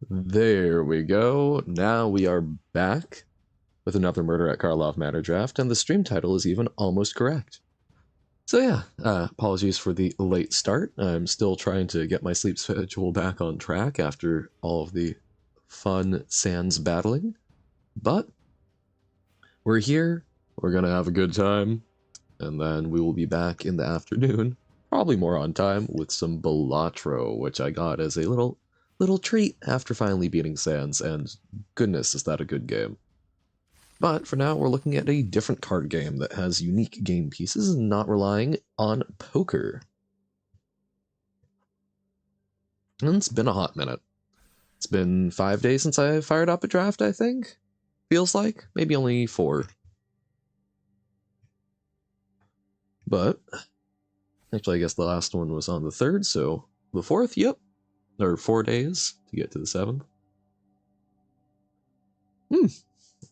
There we go. Now we are back with another Murder at Karlovmanor draft, and the stream title is even almost correct. So yeah, apologies for the late start. I'm still trying to get my sleep schedule back on track after all of the fun sans battling. But we're here, we're gonna have a good time, and then we will be back in the afternoon, probably more on time, with some Balatro, which I got as a little treat after finally beating Sans, and goodness, is that a good game. But for now, we're looking at a different card game that has unique game pieces and not relying on poker. And it's been a hot minute. It's been 5 days since I fired up a draft, I think? Feels like. Maybe only 4. But, actually I guess the last one was on the 3rd, so the 4th, yep. Or 4 days to get to the 7th.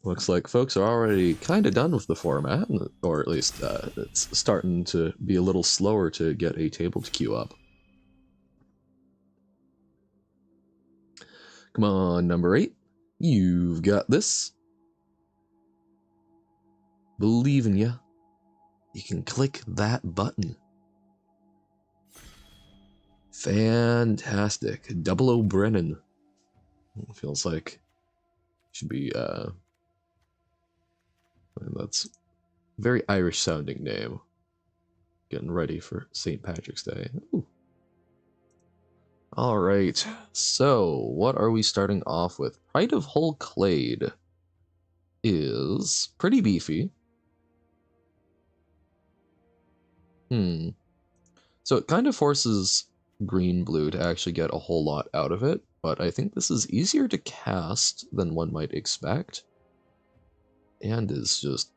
Looks like folks are already kind of done with the format, or at least it's starting to be a little slower to get a table to queue up. Come on, number 8. You've got this. Believe in ya. You can click that button. Fantastic. Double O'Brennan. Feels like should be that's a very Irish sounding name. Getting ready for St. Patrick's Day. Ooh. Alright, so what are we starting off with? Pride of Hull Clade is pretty beefy. So it kind of forces green-blue to actually get a whole lot out of it, but I think this is easier to cast than one might expect. And is just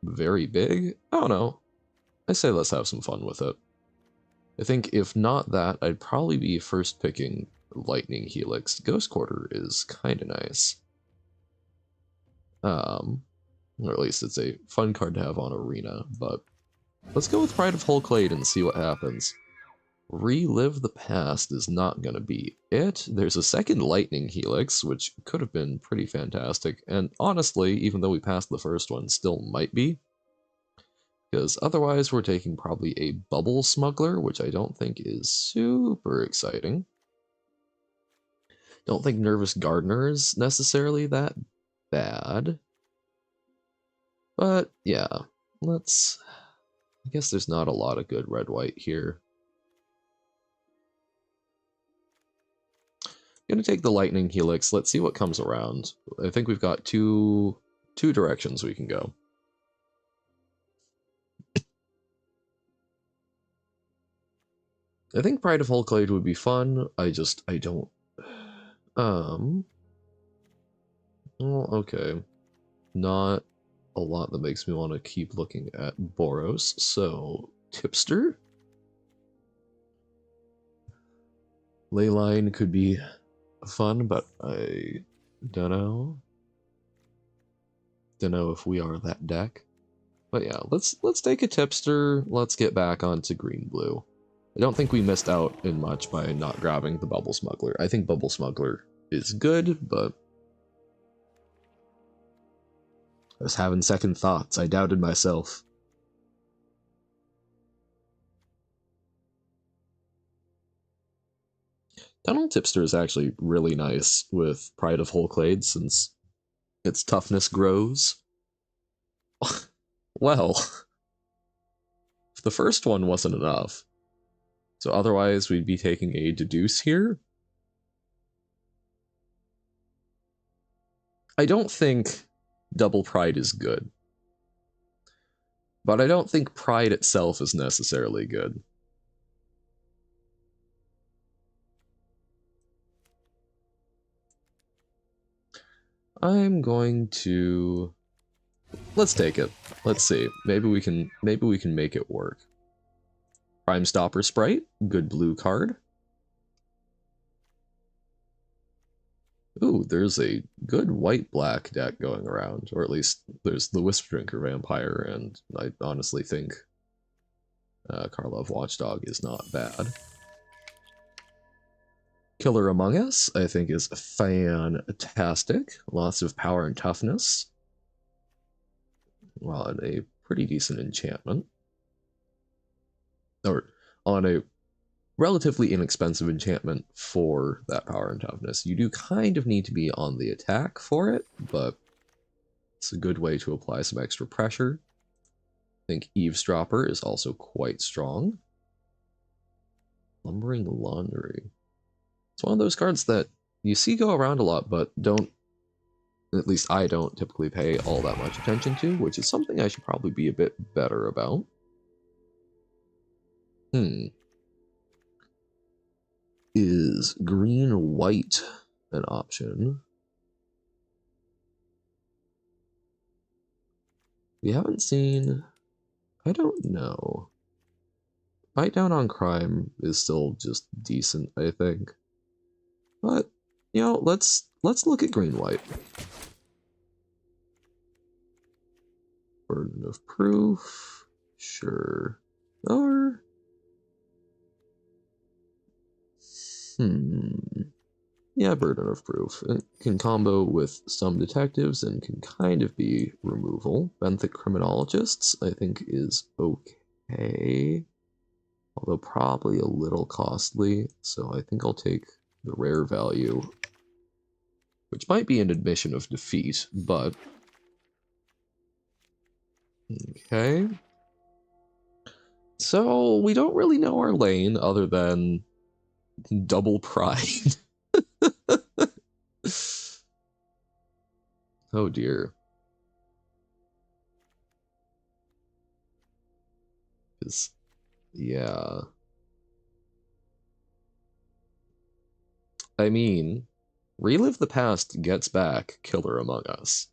very big. I don't know. I say let's have some fun with it. I think if not that, I'd probably be first picking Lightning Helix. Ghost Quarter is kind of nice. Or at least it's a fun card to have on Arena, but let's go with Pride of Hull Clade and see what happens. Relive the Past is not going to be it. There's a second Lightning Helix, which could have been pretty fantastic, and honestly, even though we passed the first one, still might be. Because otherwise we're taking probably a Bubble Smuggler, which I don't think is super exciting. Don't think Nervous Gardener is necessarily that bad. But yeah, I guess there's not a lot of good red-white here. Gonna take the Lightning Helix. Let's see what comes around. I think we've got two directions we can go. I think Pride of Hull Clade would be fun. I don't. Well, okay. Not a lot that makes me want to keep looking at Boros. So, Tipster? Leyline could be fun, but I don't know. Don't know if we are that deck. But yeah, let's take a Tipster. Let's get back onto green-blue. I don't think we missed out in much by not grabbing the Bubble Smuggler. I think Bubble Smuggler is good, but I was having second thoughts. I doubted myself. Tunnel Tipster is actually really nice with Pride of Hull Clade since its toughness grows. Well, if the first one wasn't enough, so otherwise we'd be taking a Deduce here. I don't think Double Pride is good, but I don't think Pride itself is necessarily good. I'm going to... let's take it. Let's see. Maybe we can make it work. Prime Stopper Sprite, good blue card. Ooh, there's a good white-black deck going around, or at least there's the Wisp Drinker Vampire, and I honestly think Karlov Watchdog is not bad. Killer Among Us, I think, is fantastic. Lots of power and toughness, while on a pretty decent enchantment. Or on a relatively inexpensive enchantment for that power and toughness. You do kind of need to be on the attack for it, but it's a good way to apply some extra pressure. I think Eavesdropper is also quite strong. Lumbering Laundry. It's one of those cards that you see go around a lot, but don't, at least I don't typically pay all that much attention to, which is something I should probably be a bit better about. Is green-white an option? We haven't seen... I don't know. Bite Down on Crime is still just decent, I think. But, you know, let's look at green-white. Burden of Proof. Sure. Or... Yeah, Burden of Proof. It can combo with some detectives and can kind of be removal. Benthic Criminologists, I think, is okay. Although probably a little costly, so I think I'll take the rare value. Which might be an admission of defeat, but... Okay. So, we don't really know our lane other than... Double Pride. Oh dear. Yeah. I mean, Relive the Past gets back Killer Among Us.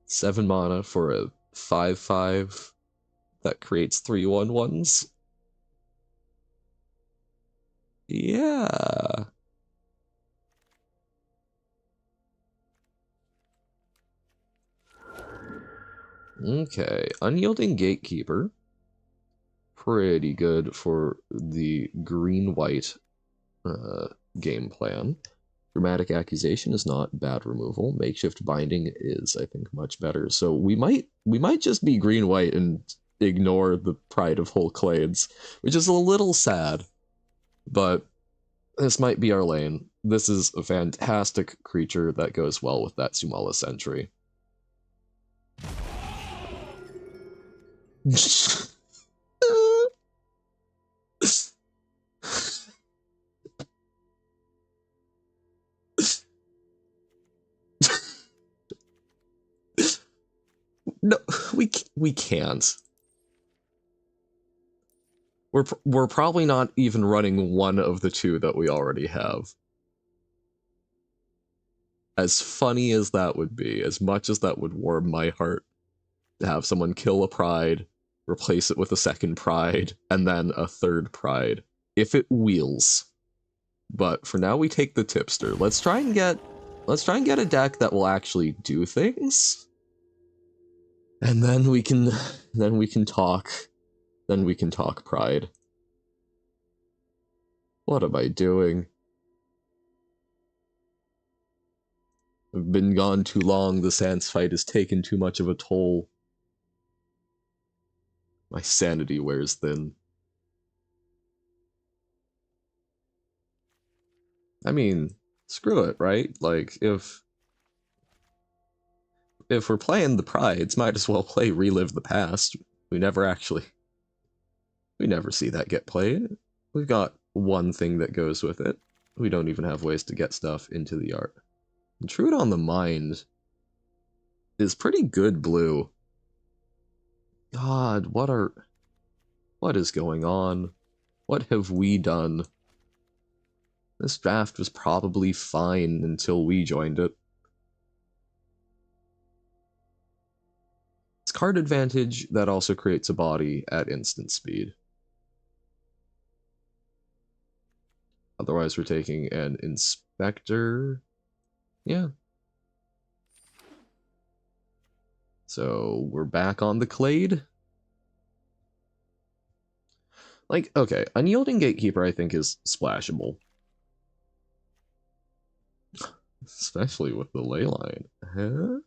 7 mana for a 5/5 that creates 3/1/1s. Yeah. Okay, Unyielding Gatekeeper. Pretty good for the green-white game plan. Dramatic Accusation is not bad removal. Makeshift Binding is, I think, much better. So we might just be green-white and ignore the Pride of Hull Clades, which is a little sad, but this might be our lane. This is a fantastic creature that goes well with that Sumala Sentry. No, we can't. We're probably not even running one of the two that we already have. As funny as that would be, as much as that would warm my heart, to have someone kill a Pride, replace it with a second Pride, and then a third Pride, if it wheels. But for now, we take the Tipster. Let's try and get a deck that will actually do things, and then we can talk. Then we can talk Pride. What am I doing? I've been gone too long. The Sans fight has taken too much of a toll. My sanity wears thin. I mean, screw it, right? Like, if we're playing the Prides, might as well play Relive the Past. We never see that get played. We've got one thing that goes with it. We don't even have ways to get stuff into the art. Intrude on the Mind is pretty good blue. God, what is going on? What have we done? This draft was probably fine until we joined it. It's card advantage that also creates a body at instant speed. Otherwise, we're taking an Inspector. Yeah. So, we're back on the Clade. Like, okay, Unyielding Gatekeeper I think is splashable. Especially with the ley line. Huh?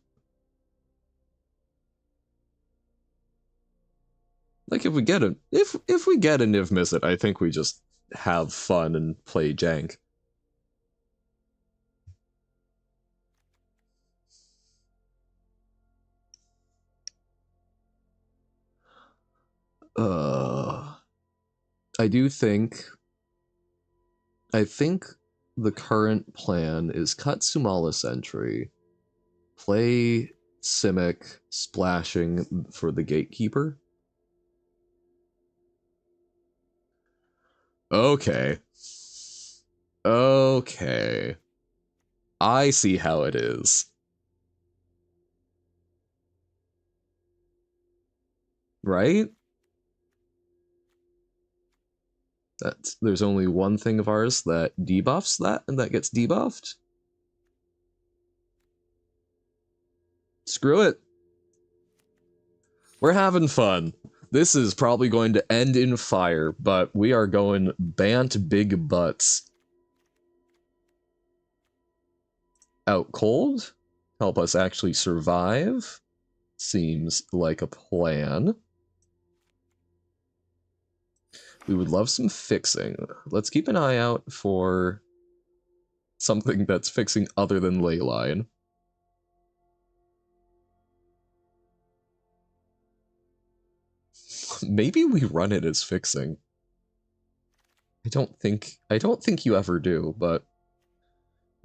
Like if we get a if we get a Niv Mizzet, I think we just have fun and play jank. I do think the current plan is cut Sumala Sentry, play Simic splashing for the Gatekeeper. Okay. Okay. I see how it is. Right? There's only one thing of ours that debuffs that, and that gets debuffed. Screw it. We're having fun. This is probably going to end in fire, but we are going Bant big butts. Out cold? Help us actually survive? Seems like a plan. We would love some fixing. Let's keep an eye out for something that's fixing other than Leyline. Maybe we run it as fixing. I don't think you ever do, but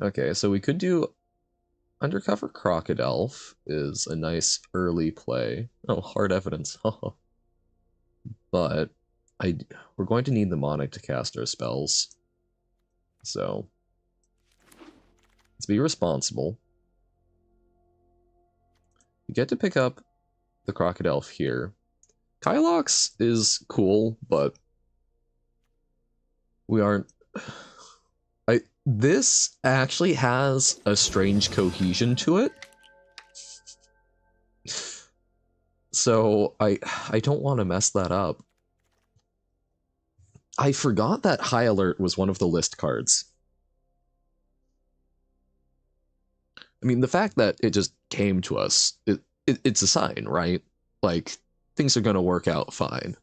okay, so we could do Undercover Crocodile is a nice early play. Oh, hard evidence. But we're going to need the Mnemonic to cast our spells. So let's be responsible. You get to pick up the Crocodile here. Kylox is cool, but we aren't... This actually has a strange cohesion to it. So I don't want to mess that up. I forgot that High Alert was one of the list cards. I mean, the fact that it just came to us, it's a sign, right? Like, things are going to work out fine.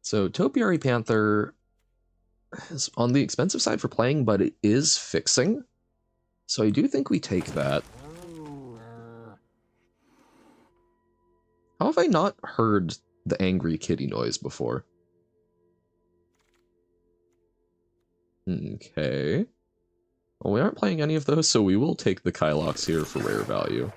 So Topiary Panther is on the expensive side for playing, but it is fixing. So I do think we take that. How have I not heard the angry kitty noise before? Okay. Well, we aren't playing any of those, so we will take the Kylox here for rare value.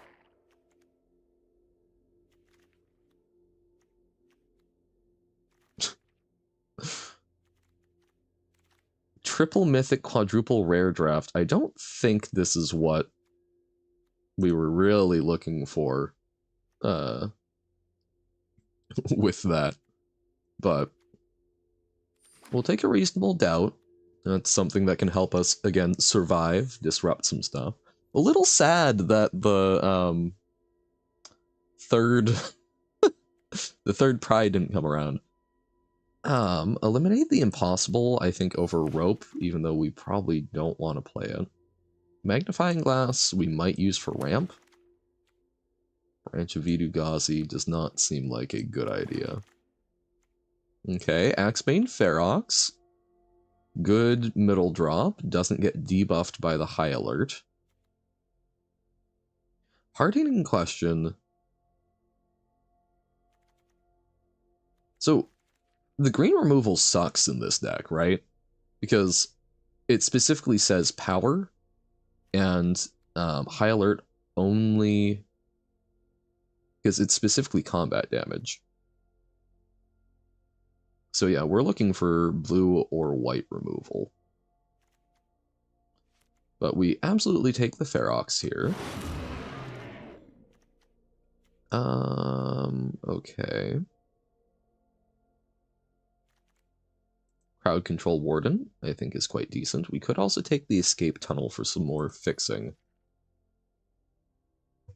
Triple mythic, quadruple rare draft. I don't think this is what we were really looking for with that. But we'll take a reasonable doubt. That's something that can help us, again, survive, disrupt some stuff. A little sad that the third the third Pride didn't come around. Eliminate the impossible, I think, over rope, even though we probably don't want to play it. Magnifying glass we might use for ramp. Branch of Vidu does not seem like a good idea. Okay, Axebane Ferox. Good middle drop. Doesn't get debuffed by the High Alert. Hardening question. So, the green removal sucks in this deck, right? Because it specifically says power, and High Alert only... because it's specifically combat damage. So yeah, we're looking for blue or white removal. But we absolutely take the Ferox here. Okay. Crowd Control Warden, I think, is quite decent. We could also take the Escape Tunnel for some more fixing.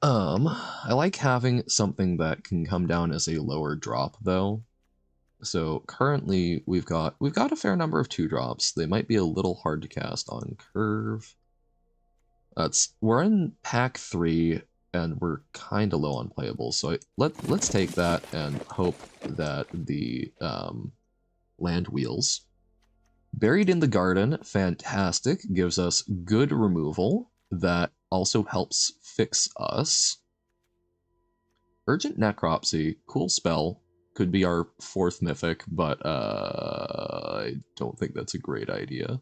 I like having something that can come down as a lower drop though. So currently we've got a fair number of 2-drops. They might be a little hard to cast on curve. We're in pack 3 and we're kind of low on playables. So let's take that and hope that the land wheels. Buried in the Garden, fantastic, gives us good removal that also helps fix us. Urgent Necropsy, cool spell, could be our 4th mythic, but I don't think that's a great idea.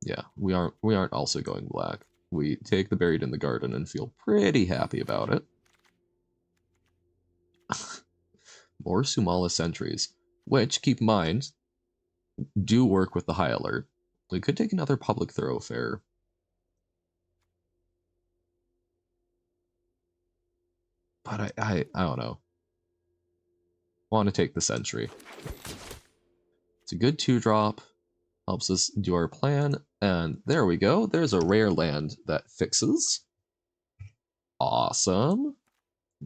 Yeah, we aren't also going black. We take the Buried in the Garden and feel pretty happy about it. More Sumala Sentries, which, keep in mind, do work with the high alert. We could take another Public Thoroughfare. But I don't know. Want to take the Sentry. It's a good 2-drop. Helps us do our plan. And there we go. There's a rare land that fixes. Awesome.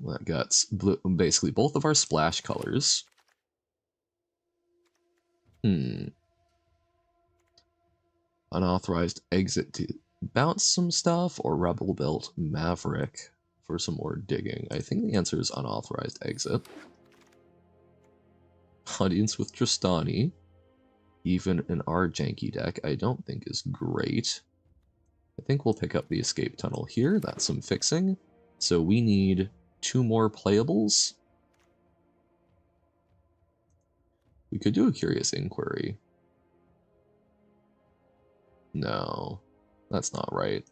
That gets basically both of our splash colors. Unauthorized exit to bounce some stuff, or rebel built Maverick for some more digging. I think the answer is unauthorized exit. Audience with Tristani, even in our janky deck, I don't think is great. I think we'll pick up the escape tunnel here. That's some fixing. So we need 2 more playables. We could do a Curious Inquiry. No, that's not right.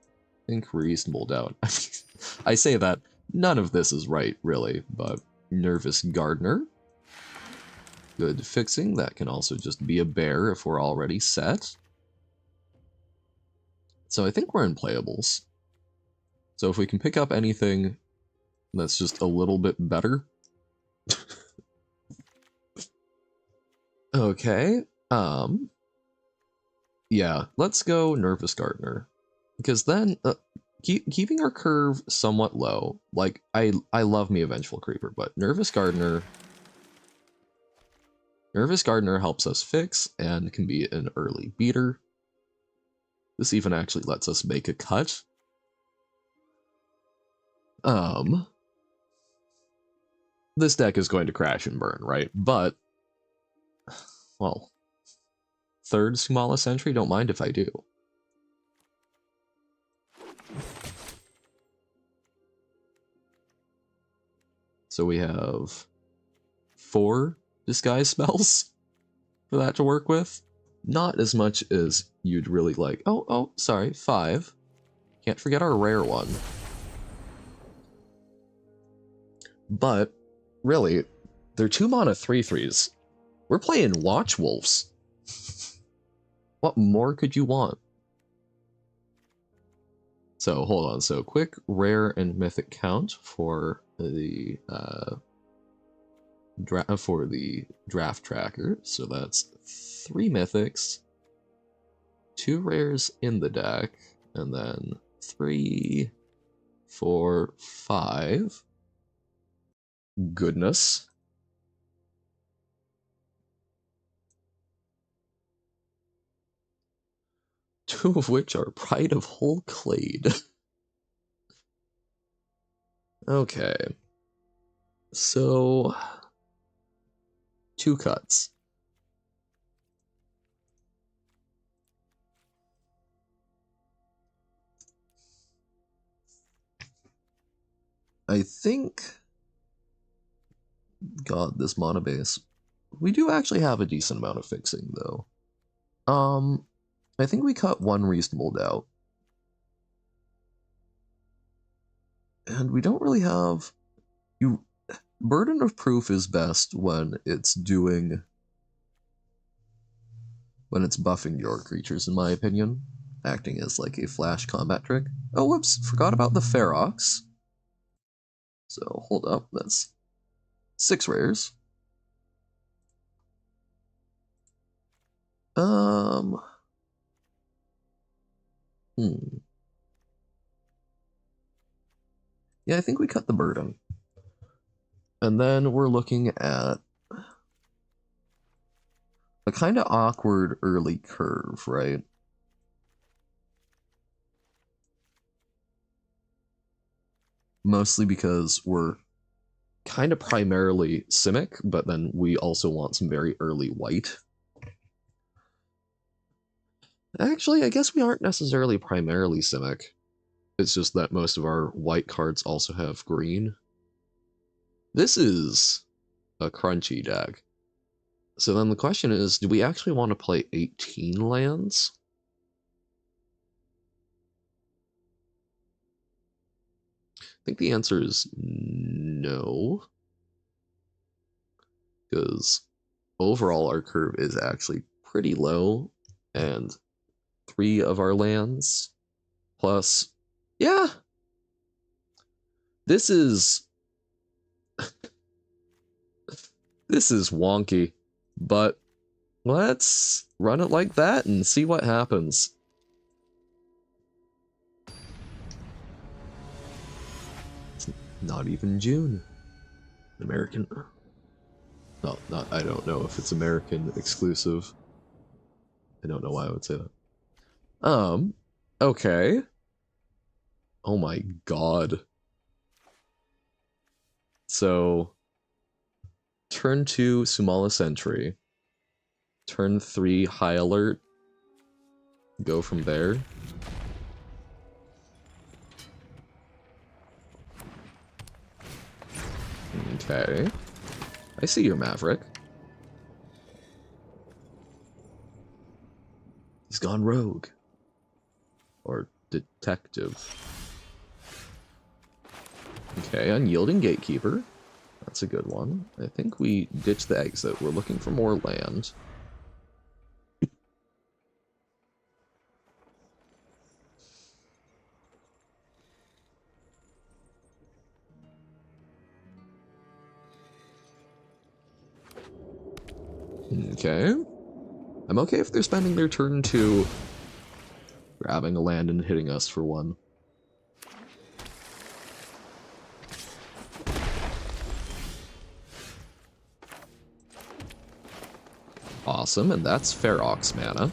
Think Reasonable Doubt. I say that, none of this is right, really, but Nervous Gardener. Good fixing. That can also just be a bear if we're already set. So I think we're in playables. So if we can pick up anything that's just a little bit better. Okay. Yeah, let's go Nervous Gardener. Because then, keeping our curve somewhat low, like, I love me a Vengeful Creeper, but Nervous Gardener helps us fix and can be an early beater. This even actually lets us make a cut. This deck is going to crash and burn, right? But, well, 3rd Sumala Sentry, don't mind if I do. So we have 4 disguise spells for that to work with. Not as much as you'd really like. Oh, sorry, 5. Can't forget our rare one. But, really, they're 2 mana 3/3s. We're playing Watch Wolves. What more could you want? So, hold on. So, quick rare and mythic count for the draft tracker. So that's 3 mythics, 2 rares in the deck, and then 3, 4, 5. Goodness. Two of which are Pride of Hull Clade. Okay. So, 2 cuts. I think, God, this mana base. We do actually have a decent amount of fixing, though. I think we cut 1 Reasonable Doubt. And we don't really have... Burden of Proof is best when it's buffing your creatures, in my opinion. Acting as like a flash combat trick. Oh, whoops, forgot about the Ferox. So, hold up, that's 6 rares. Hmm. Yeah, I think we cut the burden. And then we're looking at a kind of awkward early curve, right? Mostly because we're kind of primarily Simic, but then we also want some very early white. Actually, I guess we aren't necessarily primarily Simic. It's just that most of our white cards also have green. This is a crunchy deck. So then the question is, do we actually want to play 18 lands? I think the answer is no. Because overall our curve is actually pretty low, and 3 of our lands plus, yeah, this is this is wonky, but let's run it like that and see what happens. It's not even June. American. No, not. I don't know if it's American exclusive. I don't know why I would say that. Okay. Oh my god. So, turn 2, Sumala Sentry. Turn 3, High Alert. Go from there. Okay. I see your Maverick. He's gone rogue. Or detective. Okay, Unyielding Gatekeeper. That's a good one. I think we ditch the exit. We're looking for more land. Okay. I'm okay if they're spending their turn to grabbing a land and hitting us for 1. Awesome, and that's Ferox mana.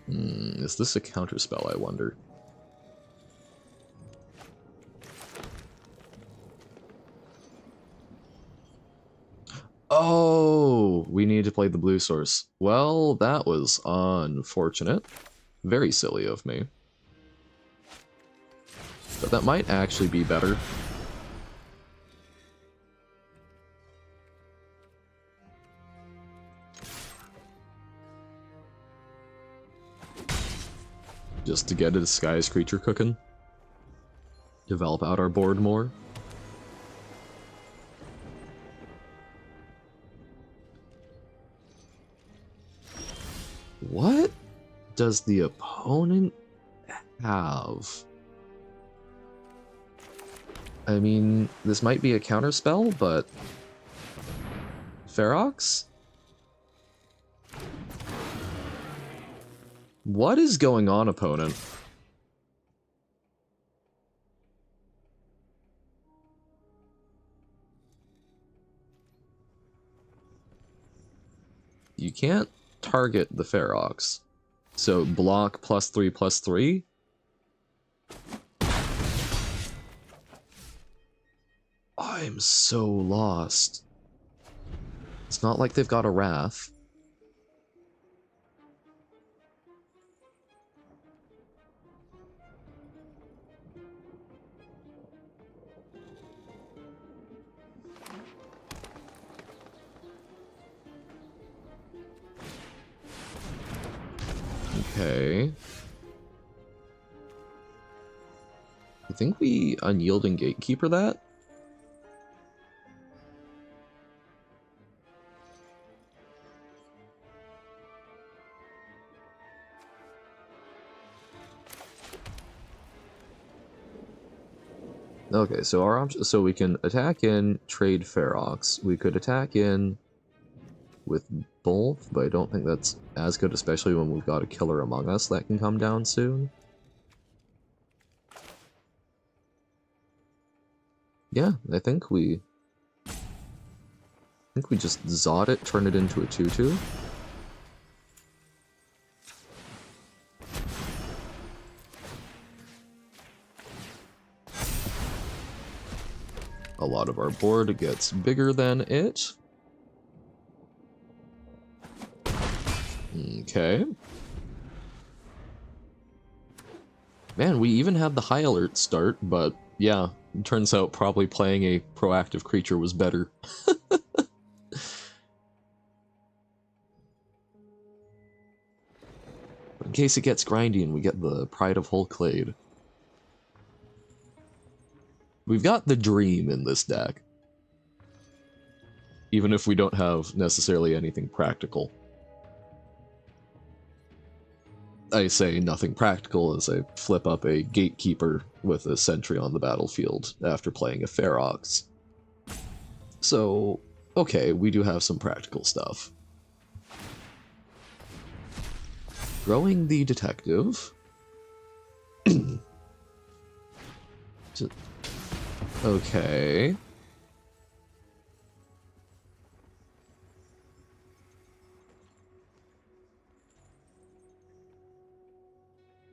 Is this a counterspell, I wonder? Oh, we need to play the blue source. Well, that was unfortunate. Very silly of me. But that might actually be better. Just to get a disguised creature cooking. Develop out our board more. What does the opponent have? I mean, this might be a counterspell, but... Ferox? What is going on, opponent? You can't target the Ferox. So block +3/+3? I'm so lost. It's not like they've got a Wrath. Okay. I think we Unyielding Gatekeeper that? Okay, so our option, so we can attack in, trade Ferox. We could attack in with both, but I don't think that's as good, especially when we've got a killer among us that can come down soon. Yeah, I think we just Zod it, turn it into a 2/2. A lot of our board gets bigger than it. Okay. Man, we even had the high alert start, but yeah, it turns out probably playing a proactive creature was better. In case it gets grindy and we get the Pride of Hull Clade. We've got the dream in this deck. Even if we don't have necessarily anything practical. I say nothing practical as I flip up a Gatekeeper with a sentry on the battlefield after playing a Ferox. So, okay, we do have some practical stuff. Growing the Detective. Okay.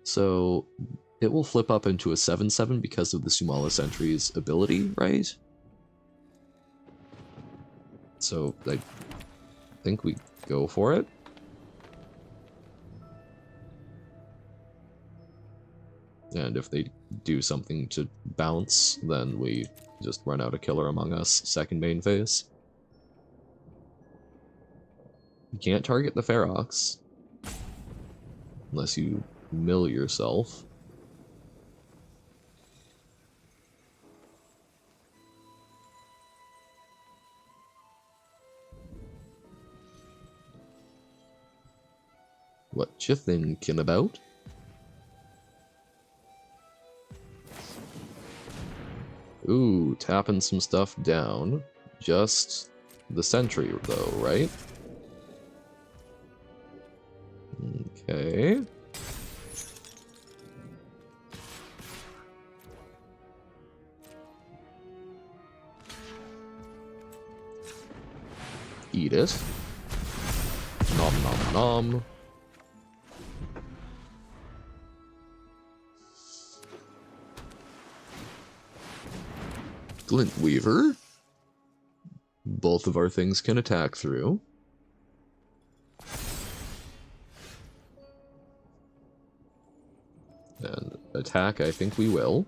So, it will flip up into a 7/7 because of the Sumala Sentry's ability, right? So, I think we go for it. And if they do something to bounce, then we just run out a killer among us, second main phase. You can't target the Ferox. Unless you mill yourself. What you thinking about? Ooh, tapping some stuff down. Just the sentry, though, right? Okay. Eat it. Nom nom nom. Glint Weaver. Both of our things can attack through. And attack, I think we will.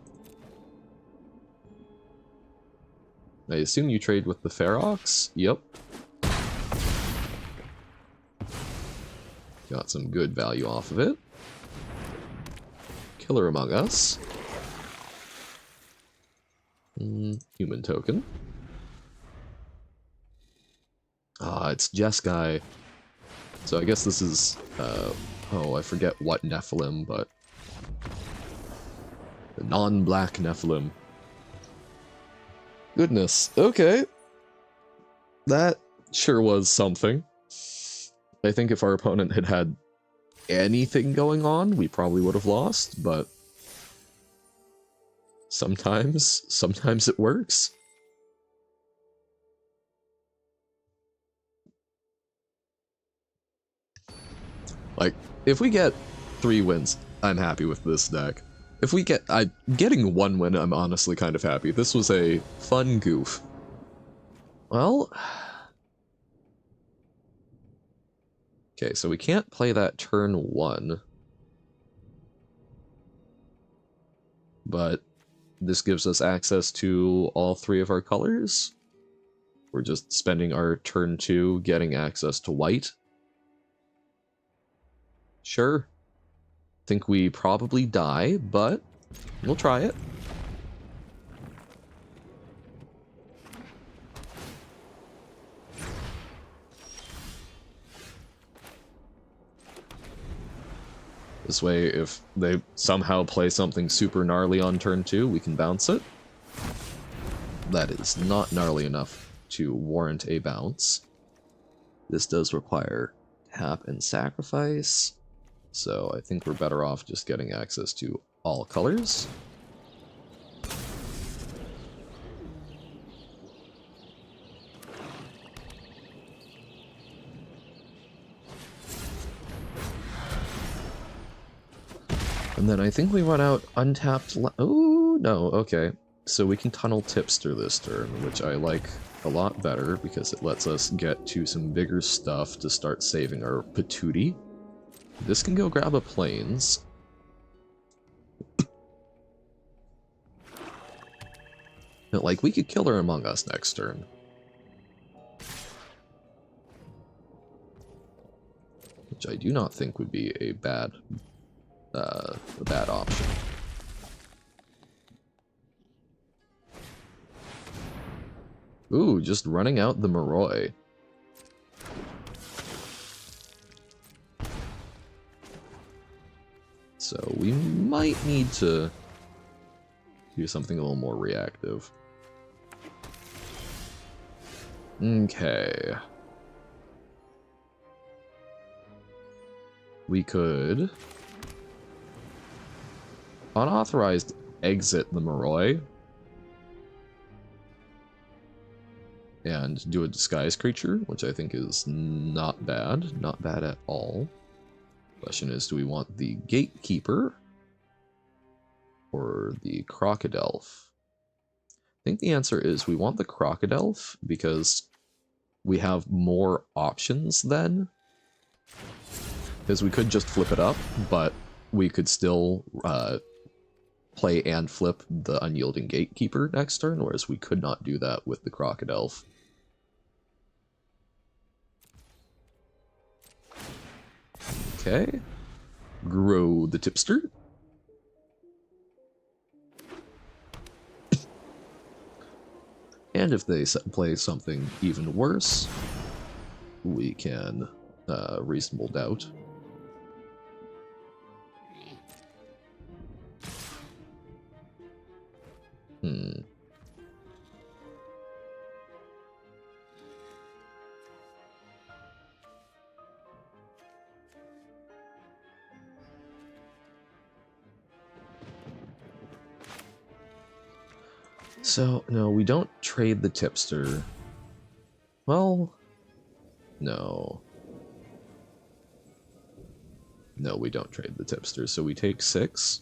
I assume you trade with the Ferox? Yep. Got some good value off of it. Killer Among Us. Human token. Ah, it's Jeskai. So I guess this is, oh, I forget what Nephilim, but the non-black Nephilim. Goodness, okay. That sure was something. I think if our opponent had had anything going on, we probably would have lost, but sometimes it works. Like, if we get 3 wins, I'm happy with this deck. If we get, getting 1 win, I'm honestly kind of happy. This was a fun goof. Well, okay, so we can't play that turn 1. But this gives us access to all 3 of our colors. We're just spending our turn 2 getting access to white. Sure. Think we probably die, but we'll try it. This way, if they somehow play something super gnarly on turn 2, we can bounce it. That is not gnarly enough to warrant a bounce. This does require tap and sacrifice, so I think we're better off just getting access to all colors. And then I think we run out untapped. Oh, no, okay. So we can tunnel Tipster this turn, which I like a lot better because it lets us get to some bigger stuff to start saving our patootie. This can go grab a plains. But, like, we could kill her Among Us next turn. Which I do not think would be a bad option. Ooh, just running out the Moroi. So we might need to do something a little more reactive. Okay. We could unauthorized exit the Moroi and do a disguise creature, which I think is not bad. Not bad at all. Question is, do we want the Gatekeeper or the Crocodile? I think the answer is we want the Crocodile because we have more options then. Because we could just flip it up, but we could still play and flip the Unyielding Gatekeeper next turn, whereas we could not do that with the Crocodile. Okay. Grow the Tipster. And if they play something even worse, we can Reasonable Doubt. So, no, we don't trade the Tipster. Well, no. No, we don't trade the Tipster, so we take 6.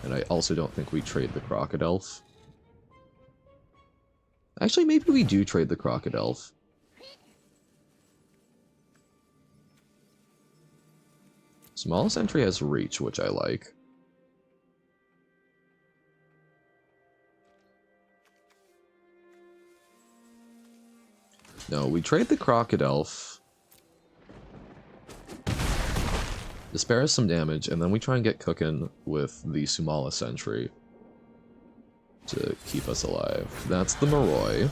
And I also don't think we trade the Crocodile. Actually, maybe we do trade the Crocodile. Small Sentry has reach, which I like. No, we trade the Crocodile. To spare us some damage, and then we try and get cooking with the Sumala Sentry to keep us alive. That's the Moroi. It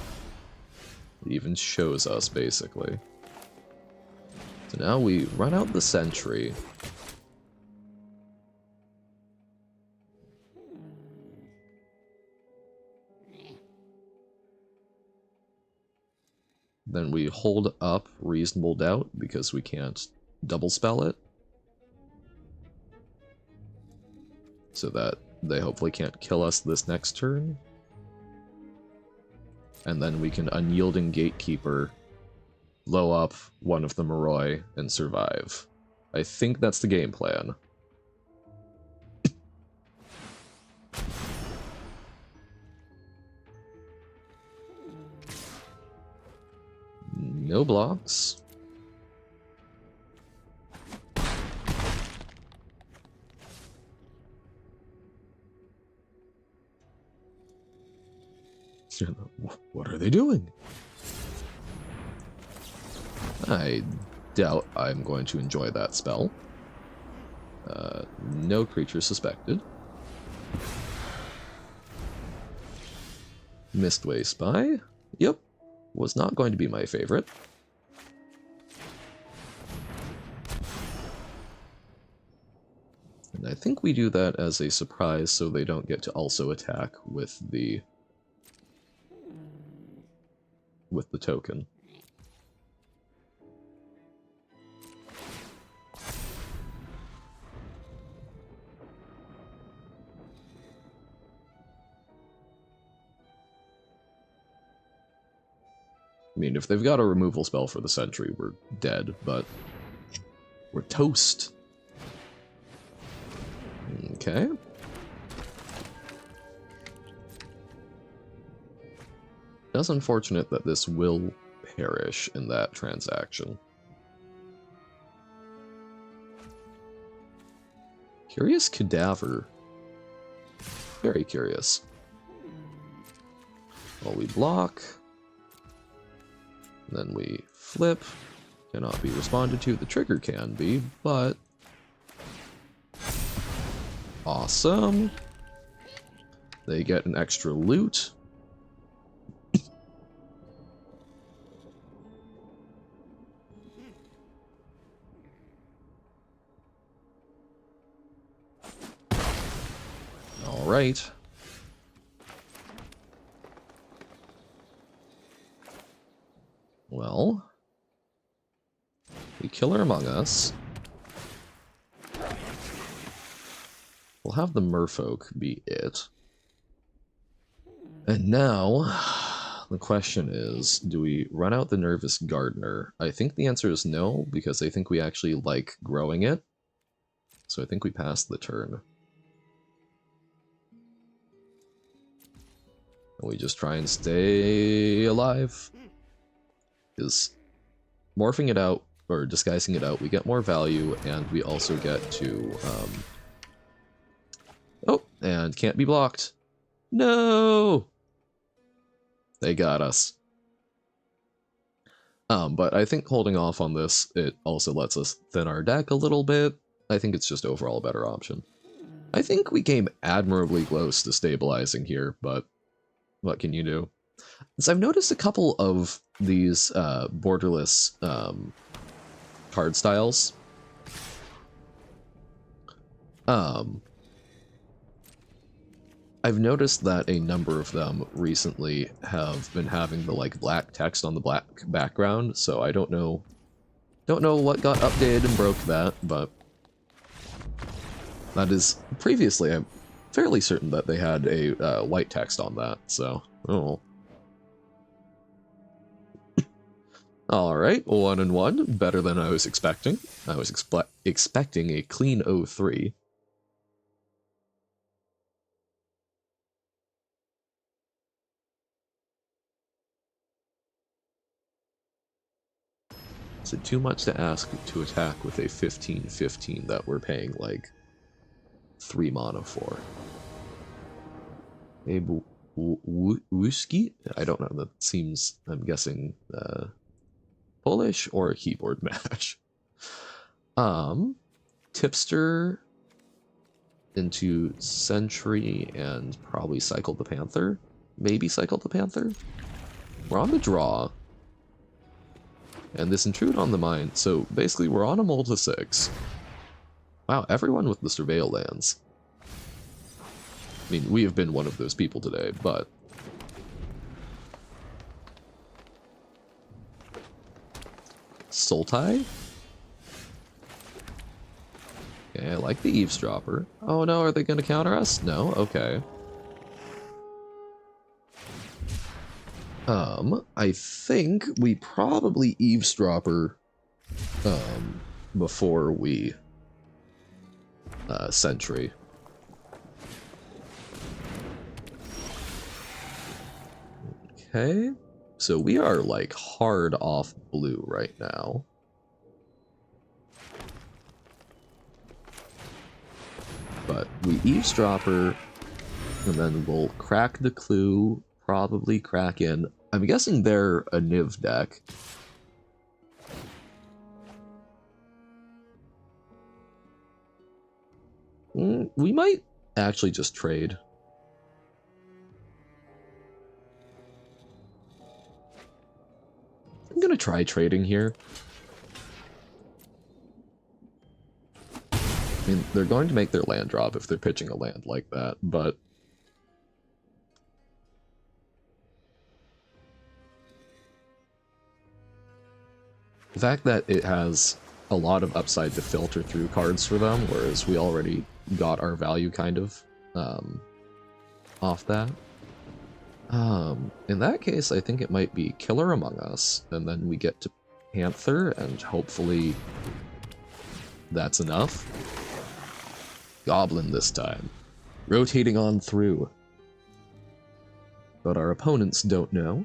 even shows us, basically. So now we run out the Sentry. Then we hold up Reasonable Doubt because we can't double spell it. So that they hopefully can't kill us this next turn. And then we can Unyielding Gatekeeper, blow up one of the Moroi, and survive. I think that's the game plan. No blocks. What are they doing? I doubt I'm going to enjoy that spell. No creature suspected. Mistway Spy? Yep. Was not going to be my favorite. And I think we do that as a surprise so they don't get to also attack with the with the token. I mean, if they've got a removal spell for the sentry, we're dead, but we're toast. Okay. It's unfortunate that this will perish in that transaction. Curious cadaver. Very curious. Well, we block. Then we flip. Cannot be responded to. The trigger can be, but... Awesome. They get an extra loot. Alright. Well, we kill her among us. We'll have the merfolk be it. And now, the question is, do we run out the nervous gardener? I think the answer is no, because I think we actually like growing it. So I think we pass the turn. And we just try and stay alive. Is morphing it out, or disguising it out, we get more value, and we also get to, oh, and can't be blocked. No! They got us. But I think holding off on this, it also lets us thin our deck a little bit. I think it's just overall a better option. I think we came admirably close to stabilizing here, but what can you do? So I've noticed a couple of these borderless card styles. I've noticed that a number of them recently have been having the like black text on the black background, so I don't know what got updated and broke that, but that is previously I'm fairly certain that they had a white text on that, so oh. Alright, 1-1, better than I was expecting. I was expecting a clean 0-3. Is it too much to ask to attack with a 15/15 that we're paying like 3 mana for? A Wuski? I don't know, that seems, I'm guessing, Polish or a keyboard match. Tipster into Sentry and probably Cycle the Panther. Maybe Cycle the Panther? We're on the draw. And this Intrude on the Mind, so basically we're on a mull to 6. Wow, everyone with the Surveil lands. I mean, we have been one of those people today, but... Sultai? Okay, I like the Eavesdropper. Oh no, are they going to counter us? No? Okay. I think we probably Eavesdropper, before we, Sentry. Okay, so we are, like, hard off blue right now. But we Eavesdropper, and then we'll crack the clue, probably crack in. I'm guessing they're a Niv deck. We might actually just trade. I'm gonna try trading here. I mean, they're going to make their land drop if they're pitching a land like that, but... The fact that it has a lot of upside to filter through cards for them, whereas we already got our value kind of off that. In that case, I think it might be Killer Among Us, and then we get to Panther, and hopefully that's enough. Goblin this time. Rotating on through. But our opponents don't know.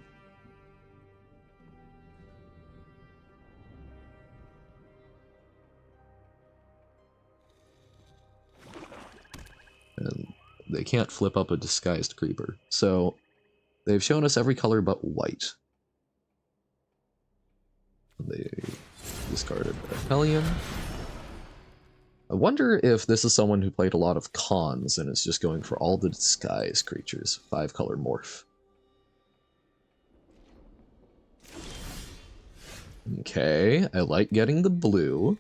And they can't flip up a disguised creeper. So they've shown us every color but white. They discarded a Hellion. I wonder if this is someone who played a lot of cons and is just going for all the disguise creatures. 5-color morph. Okay, I like getting the blue.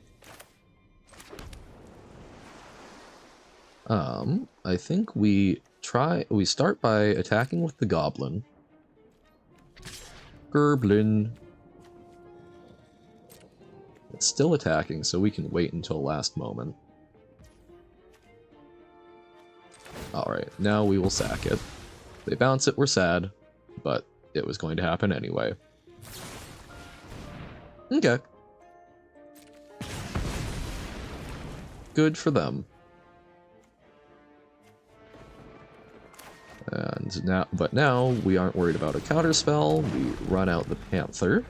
I think we start by attacking with the Goblin. Gerblin. It's still attacking, so we can wait until last moment. Alright, now we will sack it. They bounce it, we're sad, but it was going to happen anyway. Okay. Good for them. And now we aren't worried about a counterspell. We run out the Panther.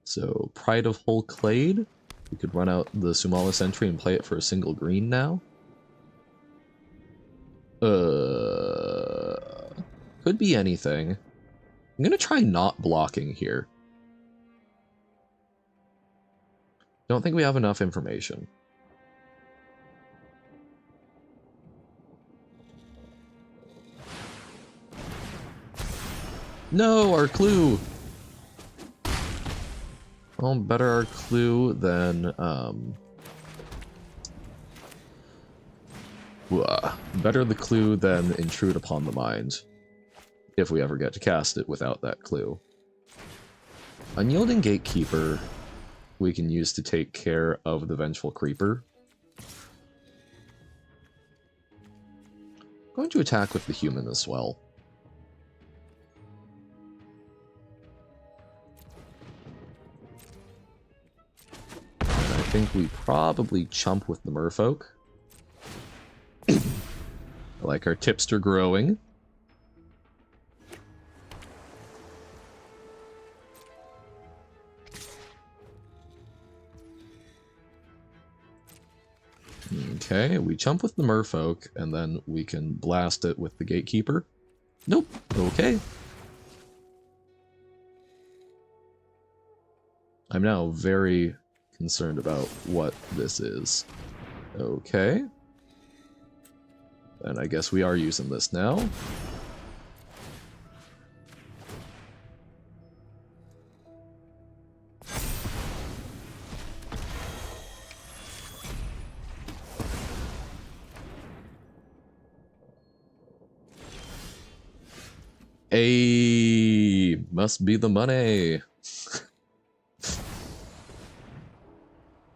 So, Pride of Hull Clade. We could run out the Sumala Sentry and play it for a single green now. Could be anything. I'm gonna try not blocking here. Don't think we have enough information. No, our clue! Well, better our clue than, better the clue than Intrude Upon the Mind, if we ever get to cast it without that clue. Unyielding Gatekeeper we can use to take care of the Vengeful Creeper. I'm going to attack with the human as well. I think we probably chump with the merfolk. I like our tipster growing. Okay, we chump with the merfolk, and then we can blast it with the gatekeeper. Nope, okay. I'm now very concerned about what this is. Okay. And I guess we are using this now. Ayy, must be the money.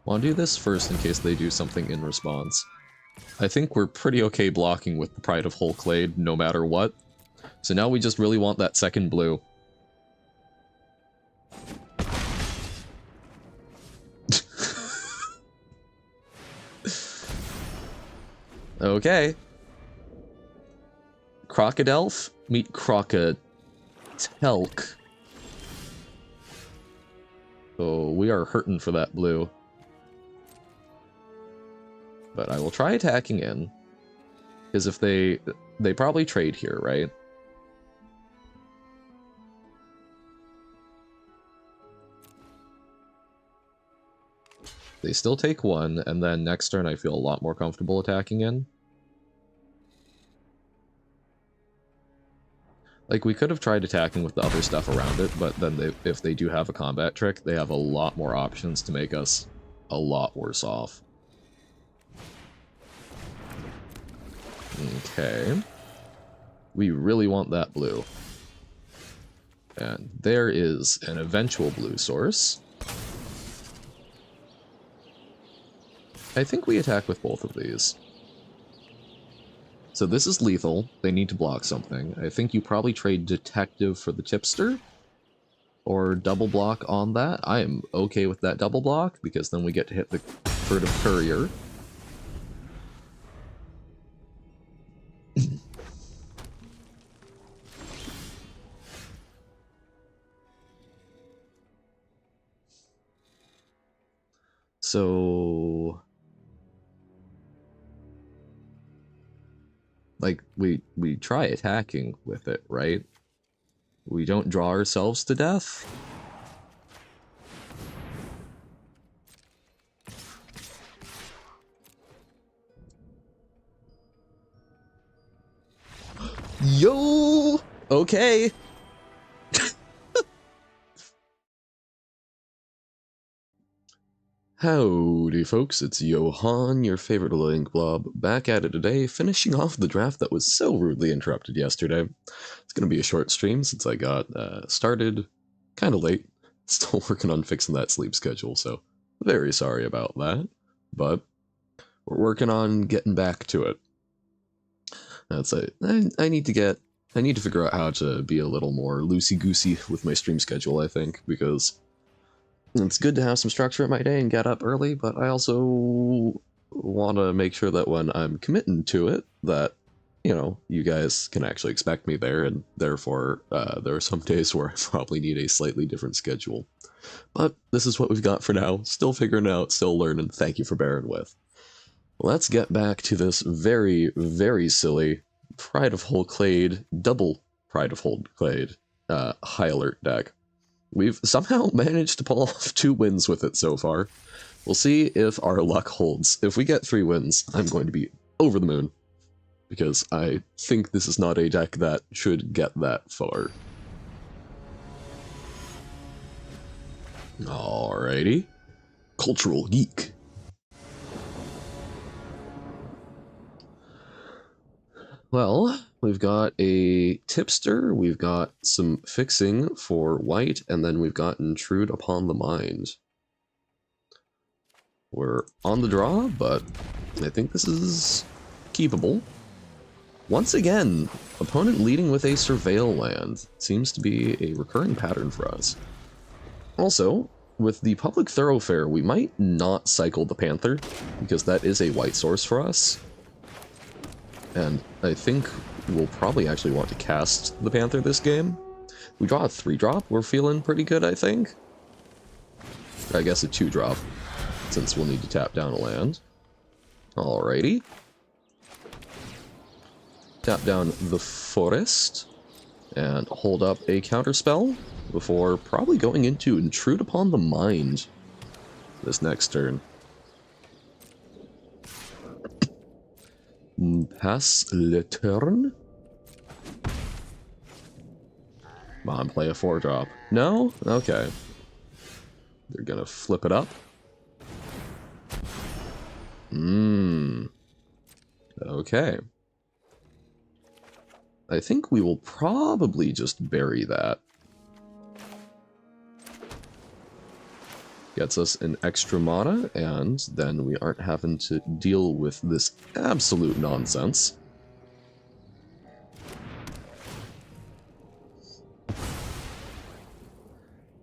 Want to do this first in case they do something in response. I think we're pretty okay blocking with the Pride of Hull Clade, no matter what. So now we just really want that second blue. Okay. Crocodelf, meet Crocatelk. Oh, we are hurting for that blue. But I will try attacking in. Because if they probably trade here, right? They still take one, and then next turn I feel a lot more comfortable attacking in. Like, we could have tried attacking with the other stuff around it, but then if they do have a combat trick, they have a lot more options to make us a lot worse off. Okay. We really want that blue. And there is an eventual blue source. I think we attack with both of these. So this is lethal. They need to block something. I think you probably trade Detective for the Tipster. Or double block on that. I am okay with that double block, because then we get to hit the Furtive Courier. So... like, we try attacking with it, right? We don't draw ourselves to death? Yo! Okay! Howdy folks, it's Johan, your favorite little ink blob, back at it today, finishing off the draft that was so rudely interrupted yesterday. It's going to be a short stream since I got started kind of late. Still working on fixing that sleep schedule, so very sorry about that. But we're working on getting back to it. That's it. I need to figure out how to be a little more loosey-goosey with my stream schedule, I think, because it's good to have some structure in my day and get up early, but I also want to make sure that when I'm committing to it, that, you know, you guys can actually expect me there, and therefore there are some days where I probably need a slightly different schedule. But this is what we've got for now. Still figuring it out, still learning. Thank you for bearing with. Let's get back to this very, very silly Pride of Hull Clade, double Pride of Hull Clade, high alert deck. We've somehow managed to pull off 2 wins with it so far. We'll see if our luck holds. If we get 3 wins, I'm going to be over the moon, because I think this is not a deck that should get that far. Alrighty. Cultural Geek. Well, we've got a Tipster, we've got some fixing for white, and then we've got Intrude Upon the Mind. We're on the draw, but I think this is keepable. Once again, opponent leading with a Surveil land. Seems to be a recurring pattern for us. Also, with the Public Thoroughfare, we might not cycle the Panther, because that is a white source for us. And I think we'll probably actually want to cast the Panther this game. We draw a 3-drop, we're feeling pretty good, I think. I guess a 2-drop, since we'll need to tap down a land. Alrighty. Tap down the Forest, and hold up a counterspell, before probably going into Intrude Upon the Mind this next turn. Pass le turn. Come on, play a 4-drop. No? Okay. They're gonna flip it up. Okay. I think we will probably just bury that. Gets us an extra mana, and then we aren't having to deal with this absolute nonsense.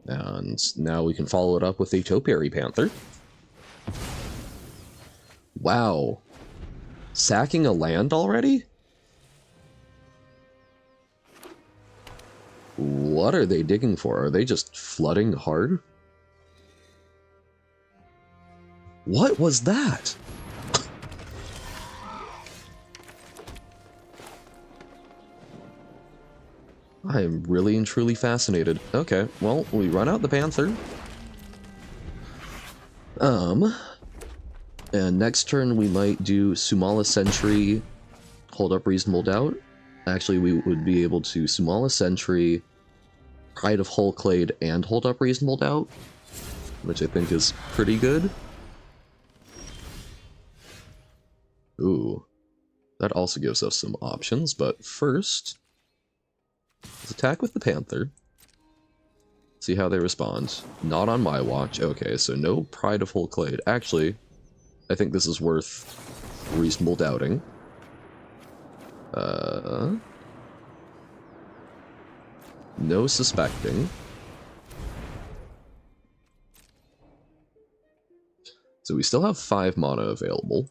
And now we can follow it up with a Topiary Panther. Wow. Sacking a land already? What are they digging for? Are they just flooding hard? What was that? I am really and truly fascinated. Okay, well, we run out the Panther. And next turn we might do Sumala Sentry, hold up Reasonable Doubt. Actually, we would be able to Sumala Sentry, Pride of Hull Clade, and hold up Reasonable Doubt, which I think is pretty good. Ooh. That also gives us some options, but first, let's attack with the Panther. See how they respond. Not on my watch. Okay, so no Pride of Hull Clade. Actually, I think this is worth reasonable doubting. No suspecting. So we still have 5 mana available.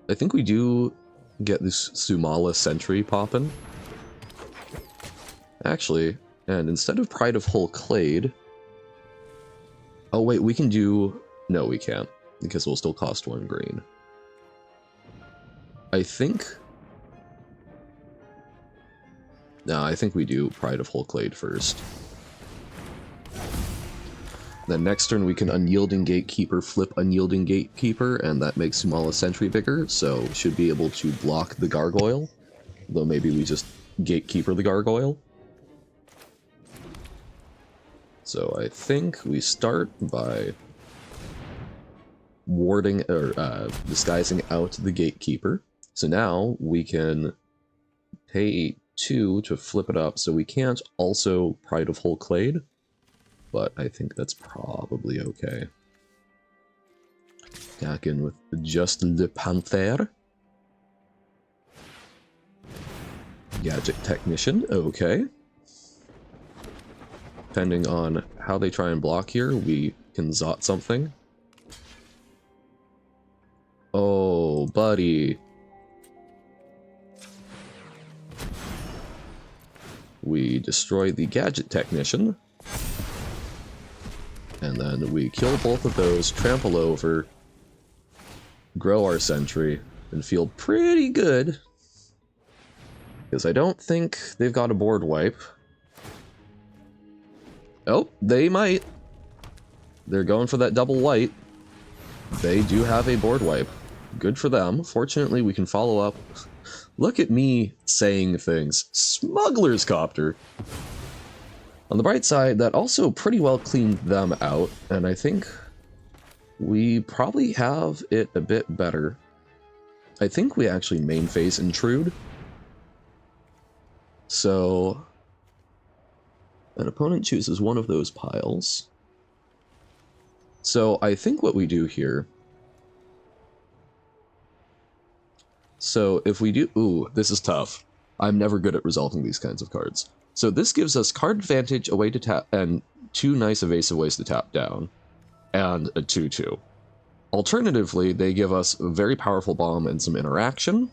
I think we do get this Sumala Sentry poppin'. Actually, and instead of Pride of Hull Clade... Oh wait, we can do... No, we can't, because it will still cost 1 green. I think... No, I think we do Pride of Hull Clade first. Then next turn we can Unyielding Gatekeeper, flip Unyielding Gatekeeper, and that makes Sumala Sentry bigger, so should be able to block the Gargoyle. Though maybe we just Gatekeeper the Gargoyle. So I think we start by warding, or disguising out the Gatekeeper. So now we can pay 2 to flip it up, so we can't also Pride of Hull Clade. But I think that's probably okay. Back in with just Le Panther. Gadget Technician, okay. Depending on how they try and block here, we can Zot something. Oh, buddy. We destroy the Gadget Technician. And then we kill both of those, trample over, grow our sentry, and feel pretty good. Because I don't think they've got a board wipe. Oh, they might. They're going for that double white. They do have a board wipe. Good for them. Fortunately, we can follow up. Look at me saying things. Smuggler's Copter. On the bright side, that also pretty well cleaned them out, and I think we probably have it a bit better. I think we actually main phase Intrude. So, an opponent chooses one of those piles. So I think what we do here... So if we do... Ooh, this is tough. I'm never good at resolving these kinds of cards. So this gives us card advantage, a way to tap, and 2 nice evasive ways to tap down, and a 2/2. Alternatively, they give us a very powerful bomb and some interaction,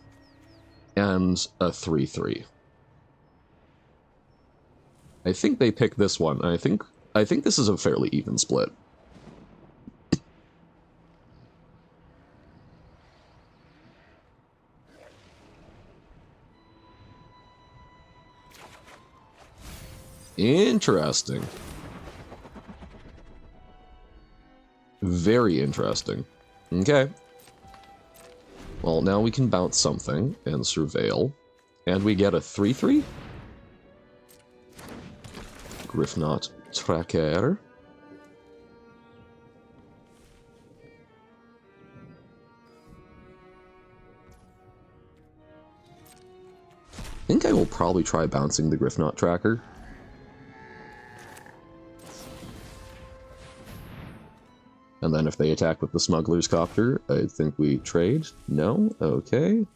and a 3/3. I think they pick this one. I think this is a fairly even split. Interesting. Very interesting. Okay. Well, now we can bounce something and surveil. And we get a 3/3? Griffnot Tracker. I think I will probably try bouncing the Griffnot Tracker. And then if they attack with the Smuggler's Copter, I think we trade. No? Okay.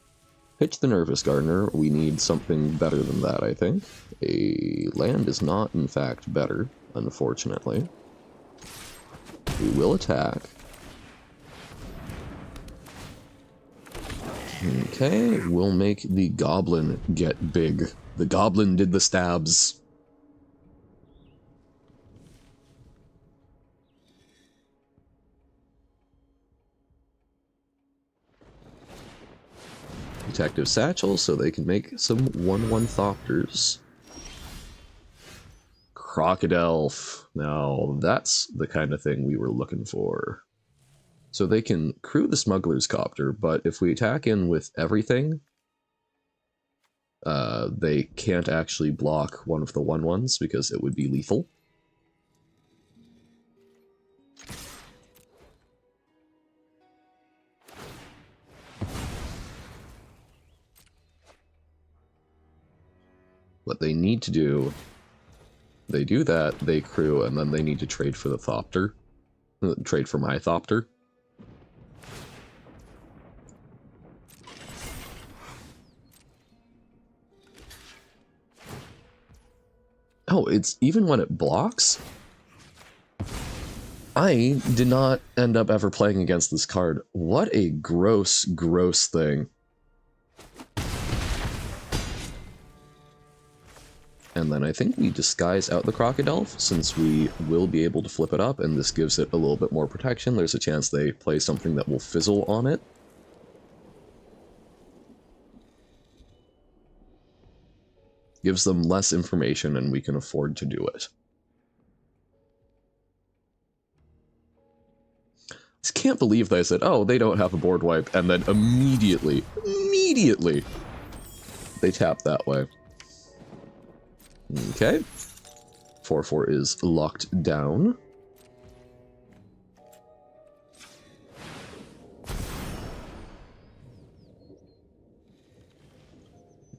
Pitch the Nervous Gardener. We need something better than that, I think. A land is not, in fact, better, unfortunately. We will attack. Okay, we'll make the Goblin get big. The Goblin did the stabs. Detective Satchel, so they can make some 1/1 Thopters. Crocodile. Now, that's the kind of thing we were looking for. So they can crew the Smuggler's Copter, but if we attack in with everything, they can't actually block one of the 1/1s because it would be lethal. What they need to do, they do that, they crew, and then they need to trade for the Thopter. Trade for my Thopter. Oh, it's even when it blocks? I did not end up ever playing against this card. What a gross, gross thing. And then I think we disguise out the Crocodile, since we will be able to flip it up, and this gives it a little bit more protection. There's a chance they play something that will fizzle on it. Gives them less information, and we can afford to do it. Just can't believe they said, oh, they don't have a board wipe, and then immediately, they tap that way. Okay. 4/4 is locked down.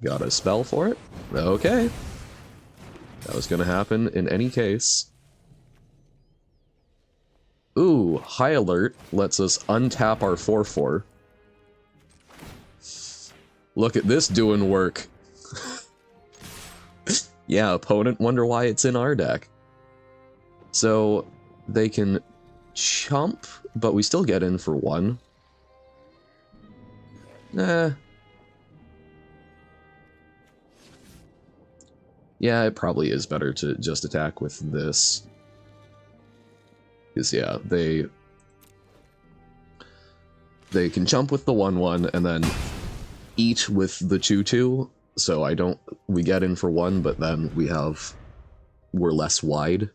Got a spell for it? Okay. That was gonna happen in any case. Ooh, High Alert lets us untap our 4/4. Look at this doing work. Yeah, opponent, wonder why it's in our deck. So, they can chump, but we still get in for 1. Nah. Yeah, it probably is better to just attack with this. Because, yeah, they can chump with the 1/1 and then eat with the 2/2. So we get in for 1, but then we're less wide.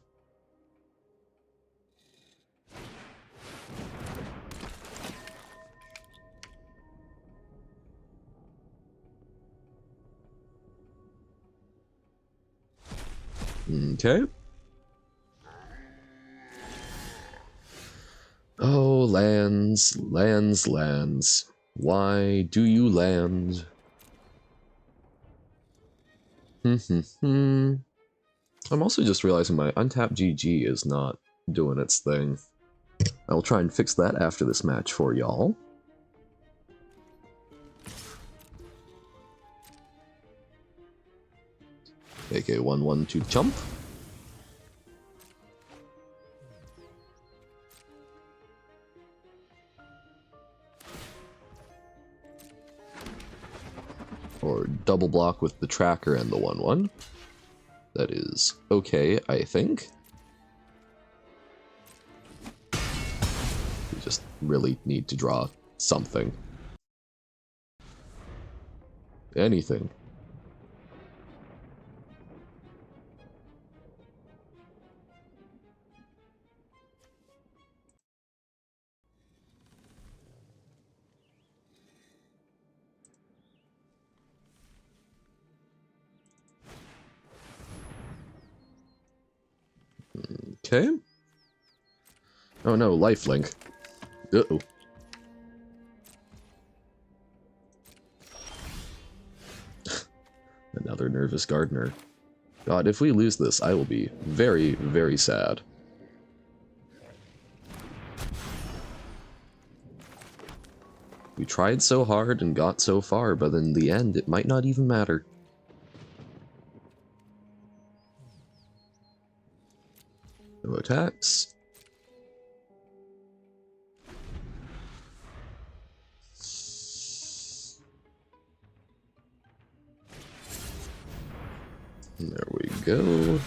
Okay. Oh, lands, lands, lands. Why do you land? I'm also just realizing my untapped GG is not doing its thing. I'll try and fix that after this match for y'all. AK 1/1 to chump. Or double block with the tracker and the 1/1. That is okay, I think. We just really need to draw something. Anything. Okay. Oh no, lifelink. Uh-oh. Another nervous gardener. God, if we lose this, I will be very, very sad. We tried so hard and got so far, but in the end, it might not even matter. No attacks. There we go.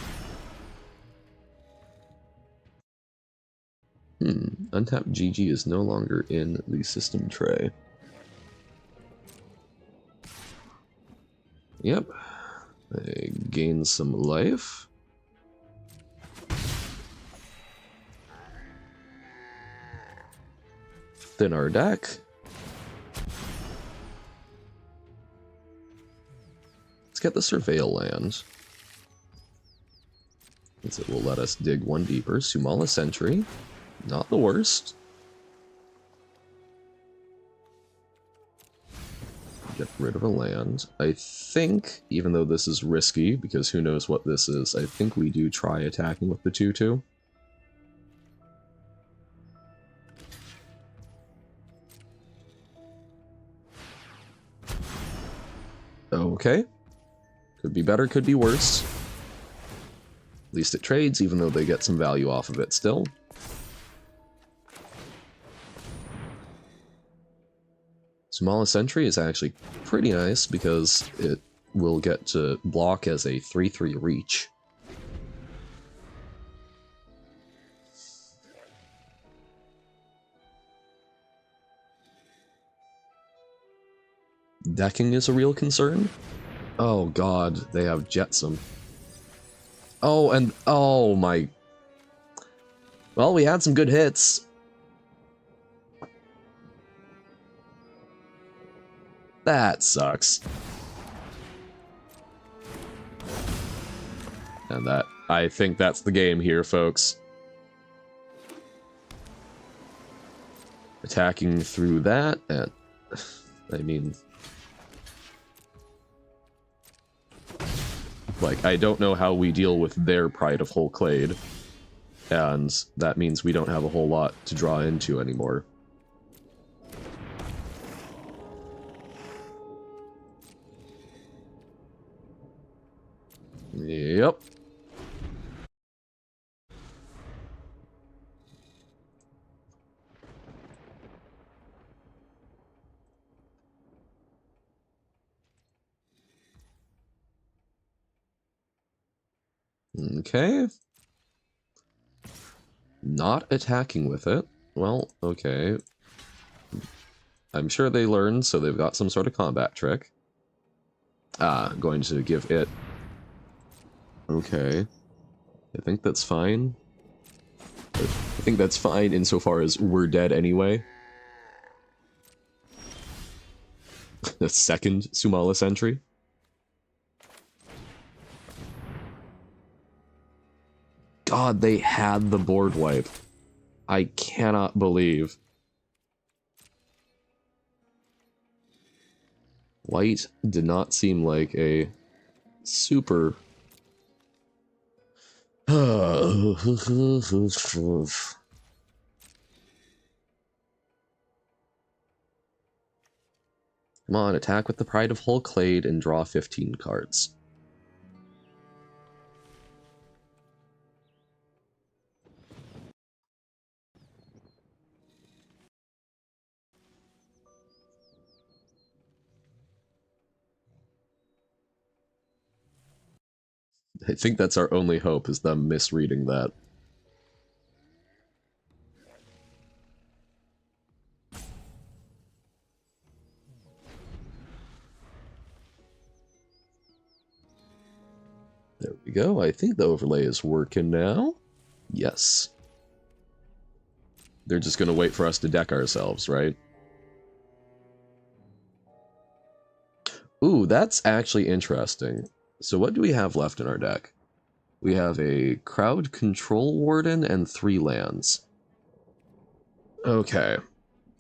Untapped GG is no longer in the system tray. Yep. I gain some life. Thin our deck. Let's get the Surveil land. Since it will let us dig 1 deeper. Sumala Sentry. Not the worst. Get rid of a land. I think, even though this is risky, because who knows what this is, I think we do try attacking with the 2/2. Okay. Could be better, could be worse. At least it trades, even though they get some value off of it still. Smallest Sentry is actually pretty nice because it will get to block as a 3/3 reach. Decking is a real concern. Oh god, they have Jetsam. Oh, and oh my... Well, we had some good hits. That sucks. And that, I think that's the game here, folks. Attacking through that, and I mean... Like, I don't know how we deal with their Pride of Hull Clade, and that means we don't have a whole lot to draw into anymore. Yep. Okay. Not attacking with it. Well, okay. I'm sure they learned, so they've got some sort of combat trick. Going to give it... Okay. I think that's fine. I think that's fine insofar as we're dead anyway. The second Sumala Sentry. God, they had the board wipe. I cannot believe. White did not seem like a super... Come on, attack with the Pride of Hull Clade and draw 15 cards. I think that's our only hope, is them misreading that. There we go. I think the overlay is working now. Yes. They're just going to wait for us to deck ourselves, right? Ooh, that's actually interesting. So what do we have left in our deck? We have a Crowd Control Warden and 3 lands. Okay.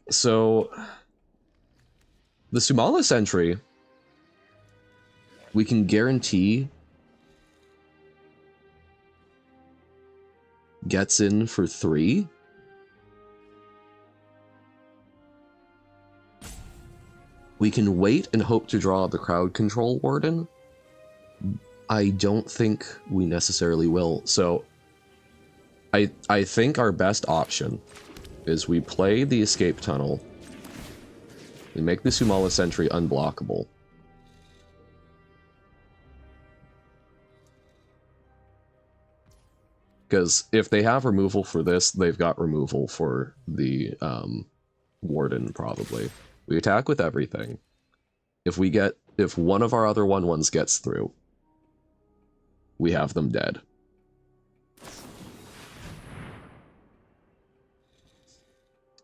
So the Sumala Sentry, we can guarantee gets in for 3. We can wait and hope to draw the Crowd Control Warden. I don't think we necessarily will. So I think our best option is we play the Escape Tunnel. We make the Sumala Sentry unblockable. Because if they have removal for this, they've got removal for the Warden, probably. We attack with everything. If one of our other 1/1s gets through, we have them dead.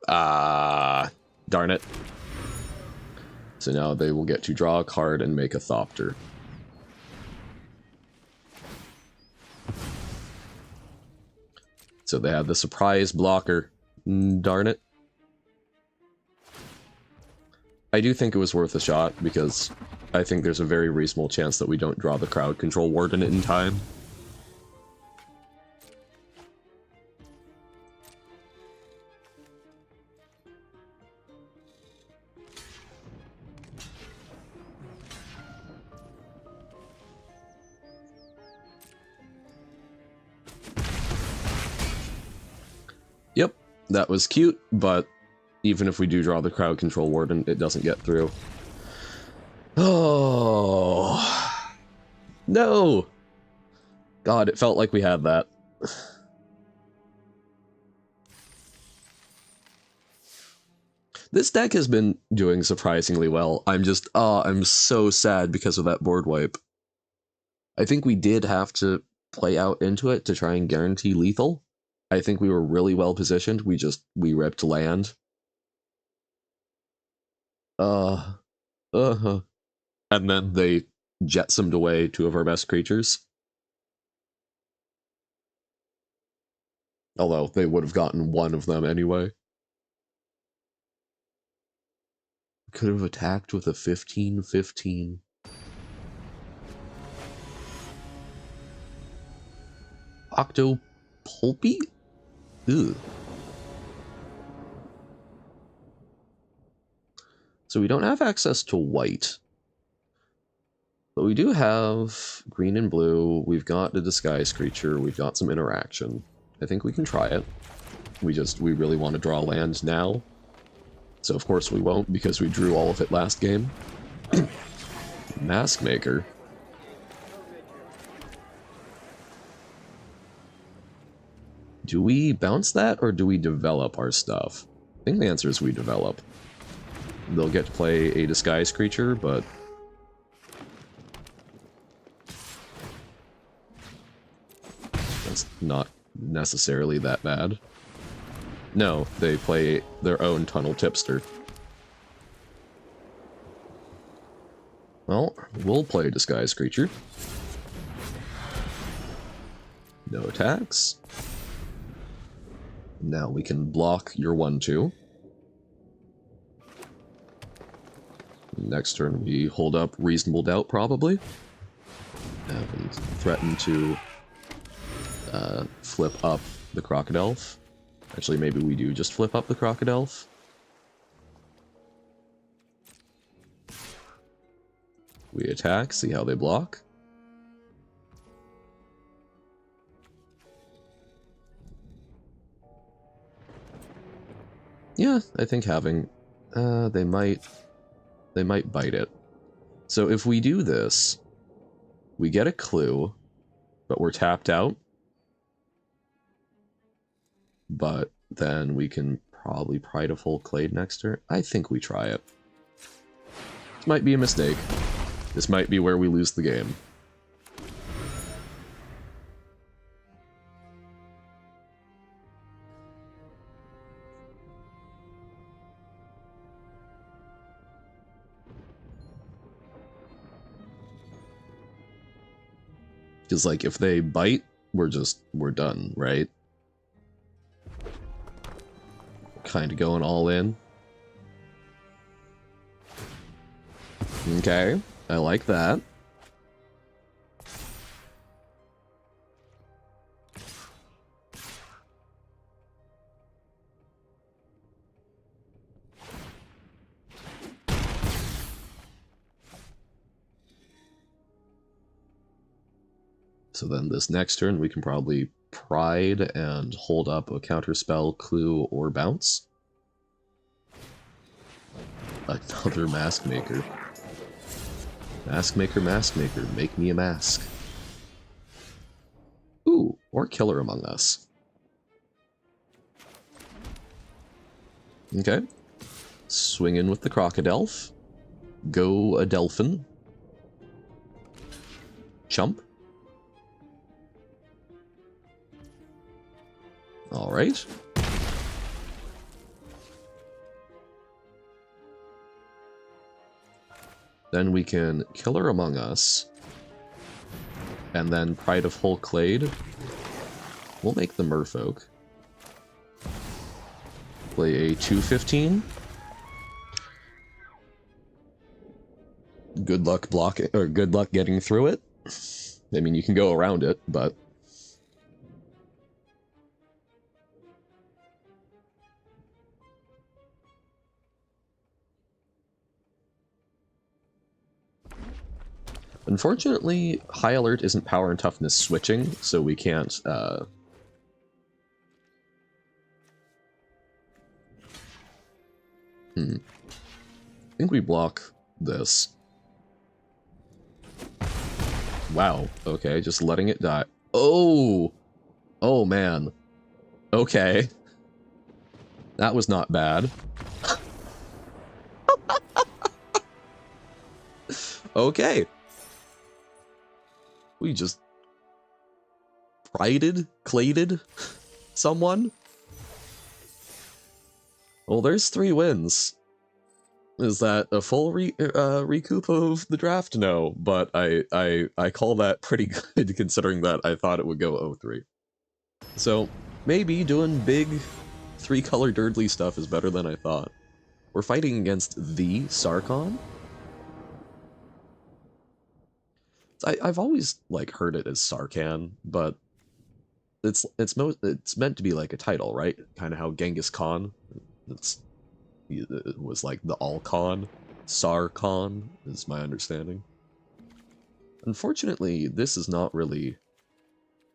Darn it. So now they will get to draw a card and make a Thopter. So they have the surprise blocker. Darn it. I do think it was worth a shot, because I think there's a very reasonable chance that we don't draw the crowd control warden in time. Yep, that was cute, but even if we do draw the crowd control warden, it doesn't get through. Oh, no! God, it felt like we had that. This deck has been doing surprisingly well. I'm so sad because of that board wipe. I think we did have to play out into it to try and guarantee lethal. I think we were really well positioned. We ripped land. And then they jetsomed away two of our best creatures. Although they would have gotten one of them anyway. Could have attacked with a 15/15. Octopulpy? Ugh. So we don't have access to white. But we do have green and blue. We've got the disguise creature. We've got some interaction. I think we can try it. We really want to draw land now. So of course we won't, because we drew all of it last game. Mask Maker. Do we bounce that, or do we develop our stuff? I think the answer is we develop. They'll get to play a disguise creature, but... that's not necessarily that bad. No, they play their own Tunnel Tipster. Well, we'll play a disguise creature. No attacks. Now we can block your 1/2. Next turn we hold up Reasonable Doubt, probably. And threaten to flip up the Crocodile. Actually, maybe we do just flip up the Crocodile. We attack, see how they block. Yeah, I think having... they might bite it. So if we do this, we get a clue, but we're tapped out. But then we can probably Pride of Hull Clade next turn. I think we try it. This might be a mistake. This might be where we lose the game. Because, like, if they bite, we're done, right? Kind of going all in. Okay, I like that. So then this next turn we can probably Pride and hold up a counterspell, clue, or bounce. Another Mask Maker. Mask Maker, Mask Maker, make me a mask. Ooh, or Killer Among Us. Okay. Swing in with the Crocodile. Go a Delphin. Chump. Alright. Then we can Killer Among Us. And then Pride of Hull Clade. We'll make the Merfolk. Play a 2/15. good luck blocking, or good luck getting through it. I mean, you can go around it, but... Unfortunately, High Alert isn't power and toughness switching, so we can't, I think we block this. Wow, okay, just letting it die. Oh! Oh, man. Okay. That was not bad. Okay. We just... claded someone? Well, there's 3 wins. Is that a full recoup of the draft? No, but I call that pretty good considering that I thought it would go 0-3. So maybe doing big 3-color Durdley stuff is better than I thought. We're fighting against the Sarkon. I've always like heard it as Sarkhan, but it's meant to be like a title, right? Kind of how Genghis Khan. It was like the All Khan. Sarkhan is my understanding. Unfortunately, this is not really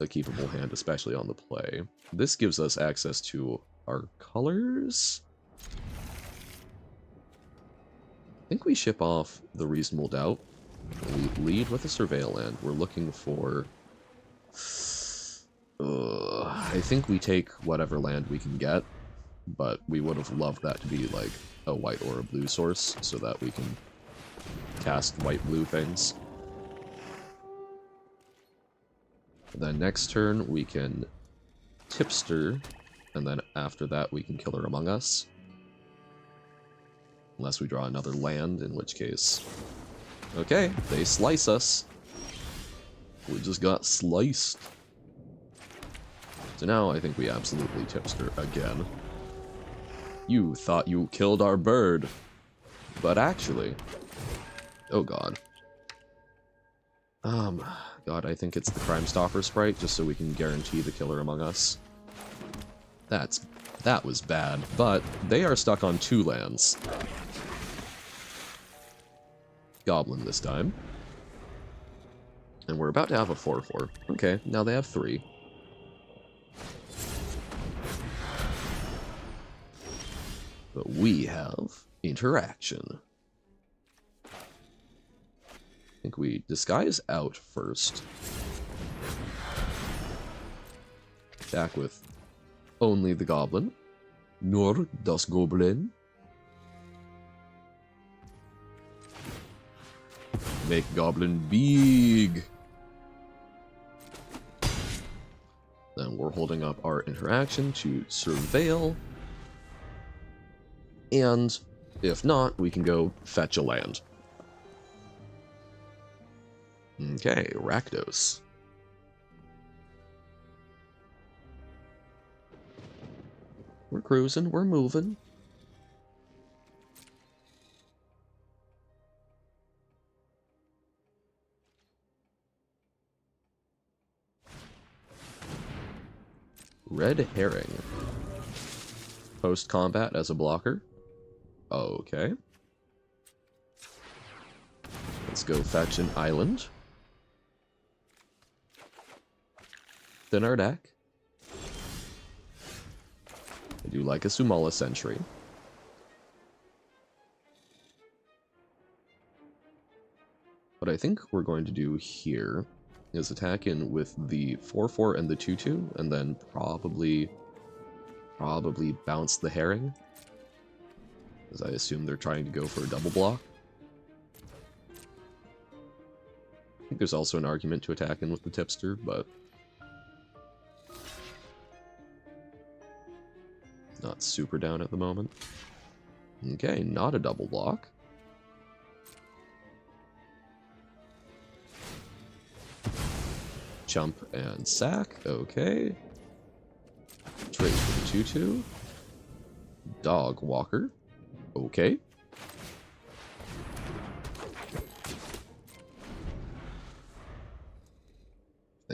a keepable hand, especially on the play. This gives us access to our colors. I think we ship off the Reasonable Doubt. We lead with a Surveil Land. We're looking for... I think we take whatever land we can get, but we would have loved that to be like a white or a blue source so that we can cast white-blue things. Then next turn we can Tipster, and then after that we can Killer Among Us. Unless we draw another land, in which case... Okay, they slice us. We just got sliced. So now I think we absolutely Tipster again. You thought you killed our bird, but actually... Oh god. God, I think it's the Crime Stopper sprite, just so we can guarantee the Killer Among Us. That was bad, but they are stuck on 2 lands. Goblin this time. And we're about to have a 4-4. Okay, now they have 3. But we have interaction. I think we disguise out first. Attack with only the goblin. Nur das Goblin. Make goblin big. Then we're holding up our interaction to surveil. And if not, we can go fetch a land. Okay, Rakdos. We're cruising, we're moving. Red Herring. Post-combat as a blocker. Okay. Let's go fetch an island. Thin our deck. I do like a Sumala Sentry. What I think we're going to do here is attack in with the 4-4 and the 2-2, and then probably bounce the Herring, as I assume they're trying to go for a double block. I think there's also an argument to attack in with the Tipster, but not super down at the moment. Okay, not a double block. Chump and sack, okay. Trade for the 2-2. Dog Walker, okay.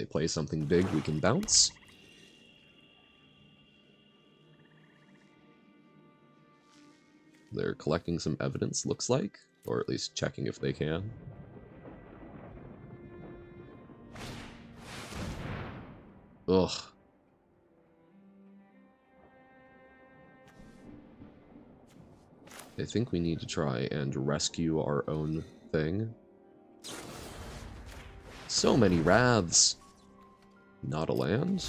they play something big, we can bounce. They're collecting some evidence, looks like, or at least checking if they can. Ugh. I think we need to try and rescue our own thing. So many wraths. Not a land.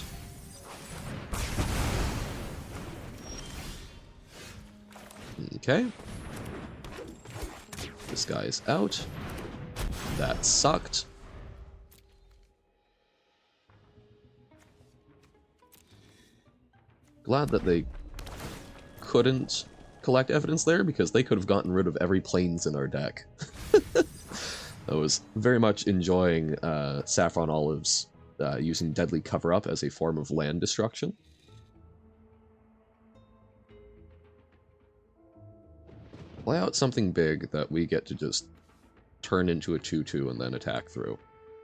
Okay. This guy is out. That sucked. Glad that they couldn't collect evidence there, because they could have gotten rid of every plains in our deck. I was very much enjoying Saffron Olive's using Deadly Cover-Up as a form of land destruction. Play out something big that we get to just turn into a 2/2 and then attack through.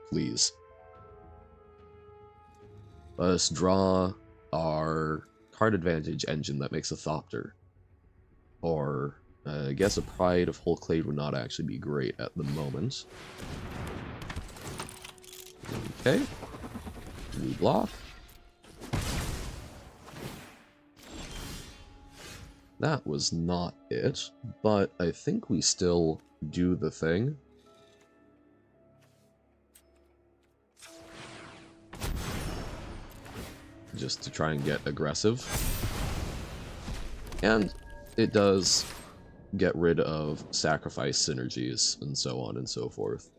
Please. Let us draw our card advantage engine that makes a Thopter. Or, I guess a Pride of Hull Clade would not actually be great at the moment. Okay. We block. That was not it, but I think we still do the thing. Just to try and get aggressive. And it does get rid of sacrifice synergies and so on and so forth.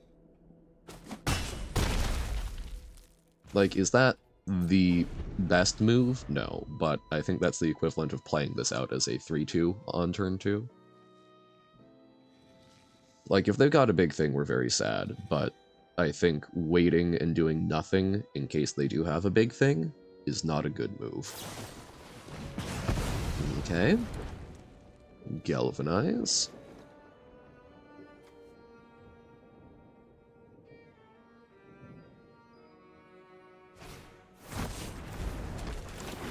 Like, is that the best move? No, but I think that's the equivalent of playing this out as a 3/2 on turn 2. Like, if they've got a big thing, we're very sad, but I think waiting and doing nothing in case they do have a big thing is not a good move. Okay. Galvanize.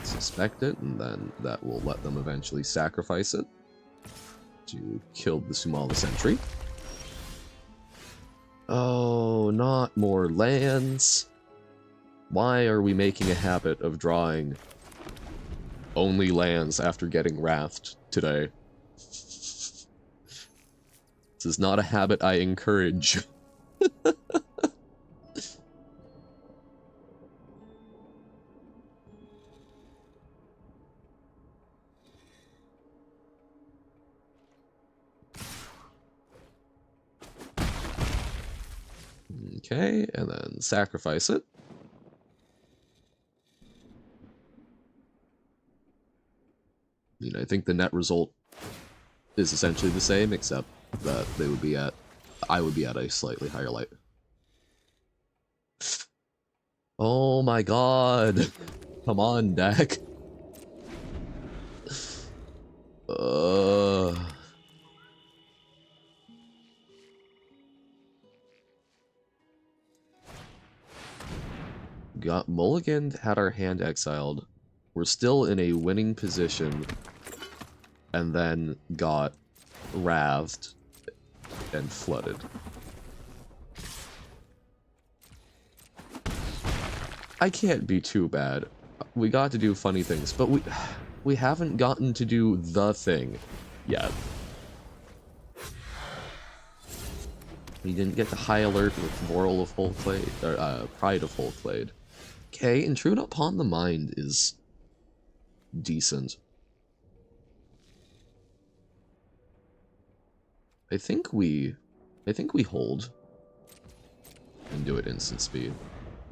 Suspect it, and then that will let them eventually sacrifice it to kill the Sumala Sentry. Oh, not more lands. Why are we making a habit of drawing only lands after getting wrathed today? This is not a habit I encourage. Okay, and then sacrifice it. I mean, I think the net result is essentially the same, except that they would be at... I would be at a slightly higher light. Oh my god! Come on, deck! Got mulliganed, had our hand exiled. We're still in a winning position, and then got wrathed and flooded. I can't be too bad. We got to do funny things, but we haven't gotten to do the thing yet. We didn't get to high alert with Voral of Hull Clade, or Pride of Hull Clade. Okay, Intrude Upon the Mind is decent. I think we hold and do it instant speed.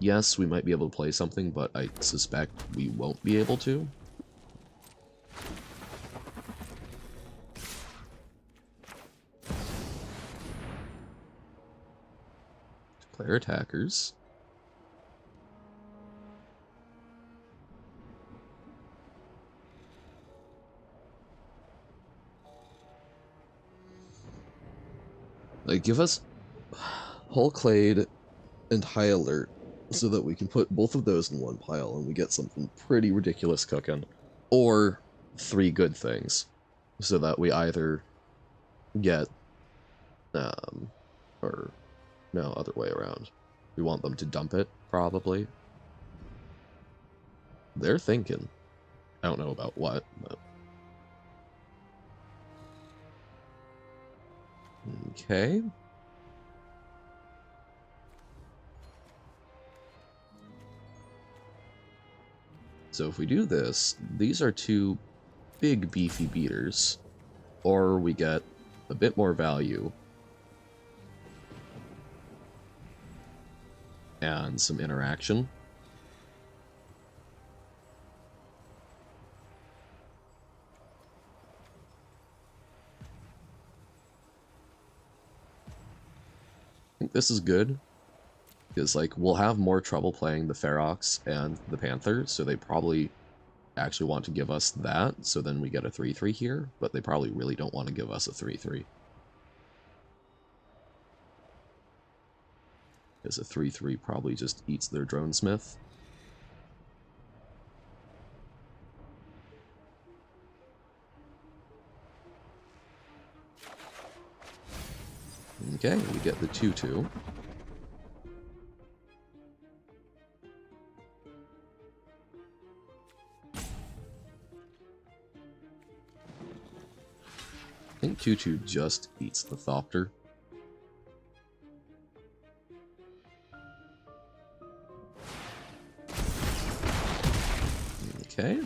Yes, we might be able to play something, but I suspect we won't be able to. Declare attackers. Like, give us Hull Clade and High Alert so that we can put both of those in one pile and we get something pretty ridiculous cooking. Or 3 good things, so that we either get, or no, other way around. We want them to dump it, probably. They're thinking. I don't know about what, but... Okay. So if we do this, these are 2 big beefy beaters, or we get a bit more value and some interaction. I think this is good, because like we'll have more trouble playing the Ferox and the Panther, so they probably actually want to give us that, so then we get a 3-3 here, but they probably really don't want to give us a 3-3. Because a 3-3 probably just eats their drone smith. Okay, we get the 2-2. I think 2-2 just eats the Thopter. Okay.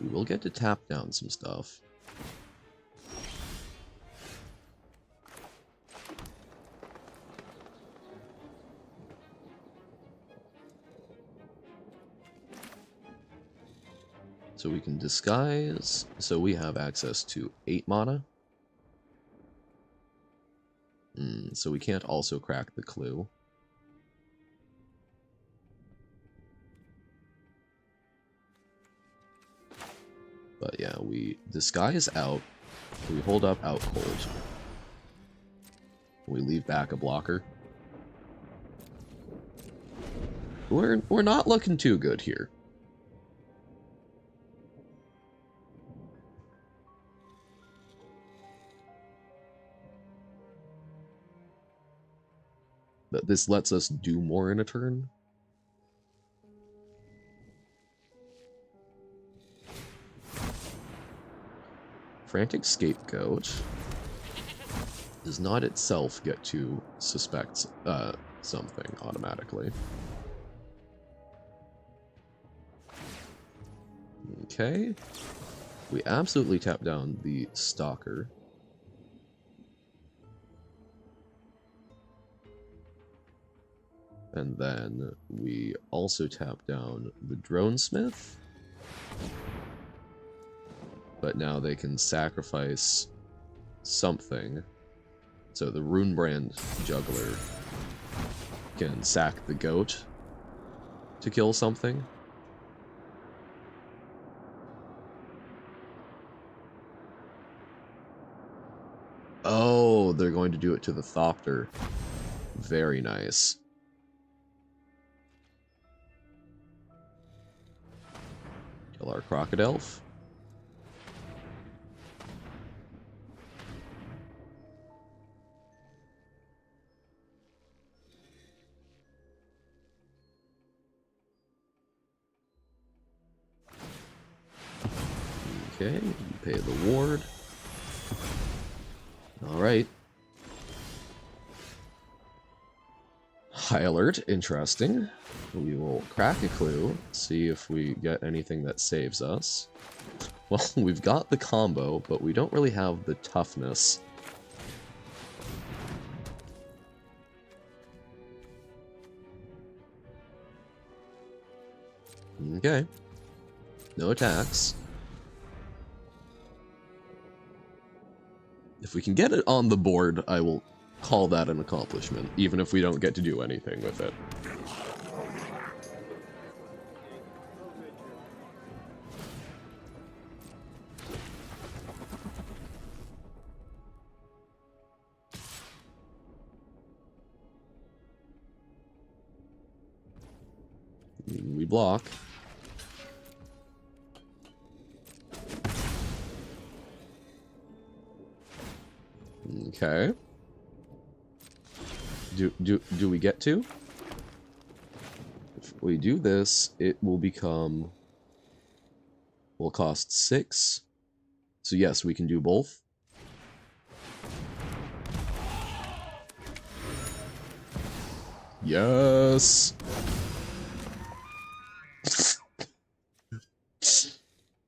We will get to tap down some stuff. So we can disguise, so we have access to 8 mana. So we can't also crack the clue. But yeah, we disguise out, we hold up out cold. We leave back a blocker. We're not looking too good here. But this lets us do more in a turn. Frantic Scapegoat does not itself get to suspect something automatically. Okay. We absolutely tap down the Stalker. And then we also tap down the Drone Smith. But now they can sacrifice something. So the Runebrand Juggler can sack the goat to kill something. Oh, they're going to do it to the Thopter. Very nice. Kill our Crocodile. Okay, you pay the ward. Alright. High alert, interesting. We will crack a clue, see if we get anything that saves us. Well, we've got the combo, but we don't really have the toughness. Okay. No attacks. If we can get it on the board, I will call that an accomplishment, even if we don't get to do anything with it. We block. Okay. Do we get to? If we do this, it will become... will cost 6. So yes, we can do both. Yes!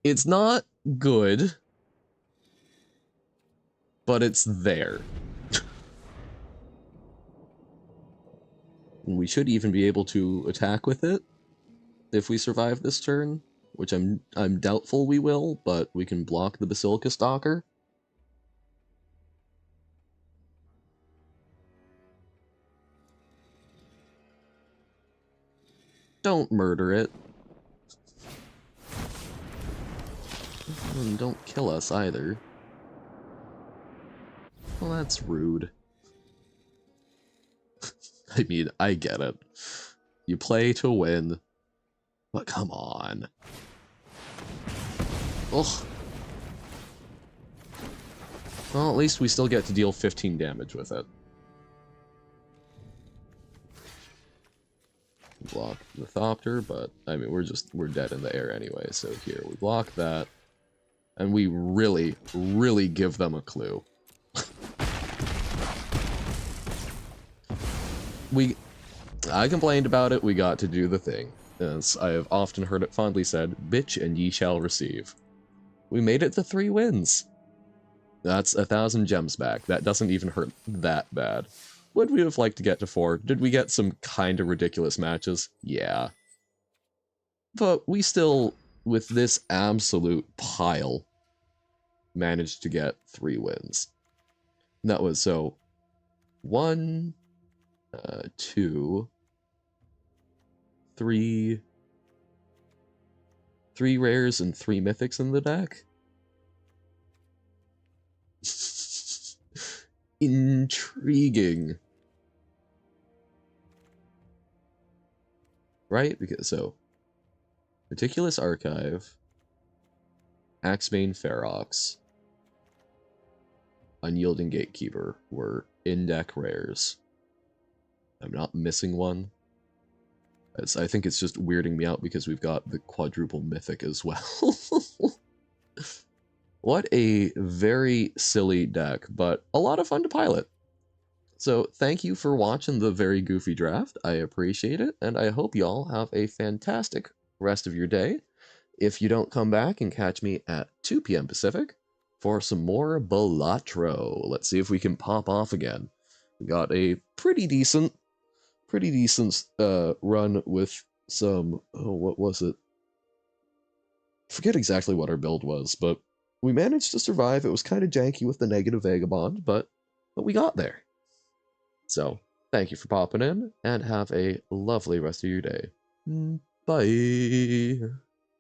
It's not good, but it's there. We should even be able to attack with it if we survive this turn, which I'm doubtful we will, but we can block the Basilica Stalker. Don't murder it. And don't kill us either. Well, that's rude. I mean, I get it. You play to win, but come on. Ugh. Well, at least we still get to deal 15 damage with it. Block the Thopter, but I mean, we're dead in the air anyway, so here, we block that. And we really, really give them a clue. I complained about it, we got to do the thing. As I have often heard it fondly said, bitch and ye shall receive. We made it to 3 wins. That's 1,000 gems back. That doesn't even hurt that bad. Would we have liked to get to 4? Did we get some kind of ridiculous matches? Yeah. But we still, with this absolute pile, managed to get 3 wins. And that was, so, 1, 2, 3 rares and 3 mythics in the deck. Intriguing. Right? Because, so, Meticulous Archive, Axebane Ferox, Unyielding Gatekeeper were in-deck rares. I'm not missing one. I think it's just weirding me out because we've got the quadruple mythic as well. What a very silly deck, but a lot of fun to pilot. So thank you for watching the very goofy draft. I appreciate it, and I hope y'all have a fantastic rest of your day. If you don't come back and catch me at 2 p.m. Pacific for some more Balatro. Let's see if we can pop off again. We got a pretty decent run with some, oh, what was it? I forget exactly what our build was, but we managed to survive. It was kind of janky with the negative Vagabond, but we got there. So, thank you for popping in, and have a lovely rest of your day. Bye!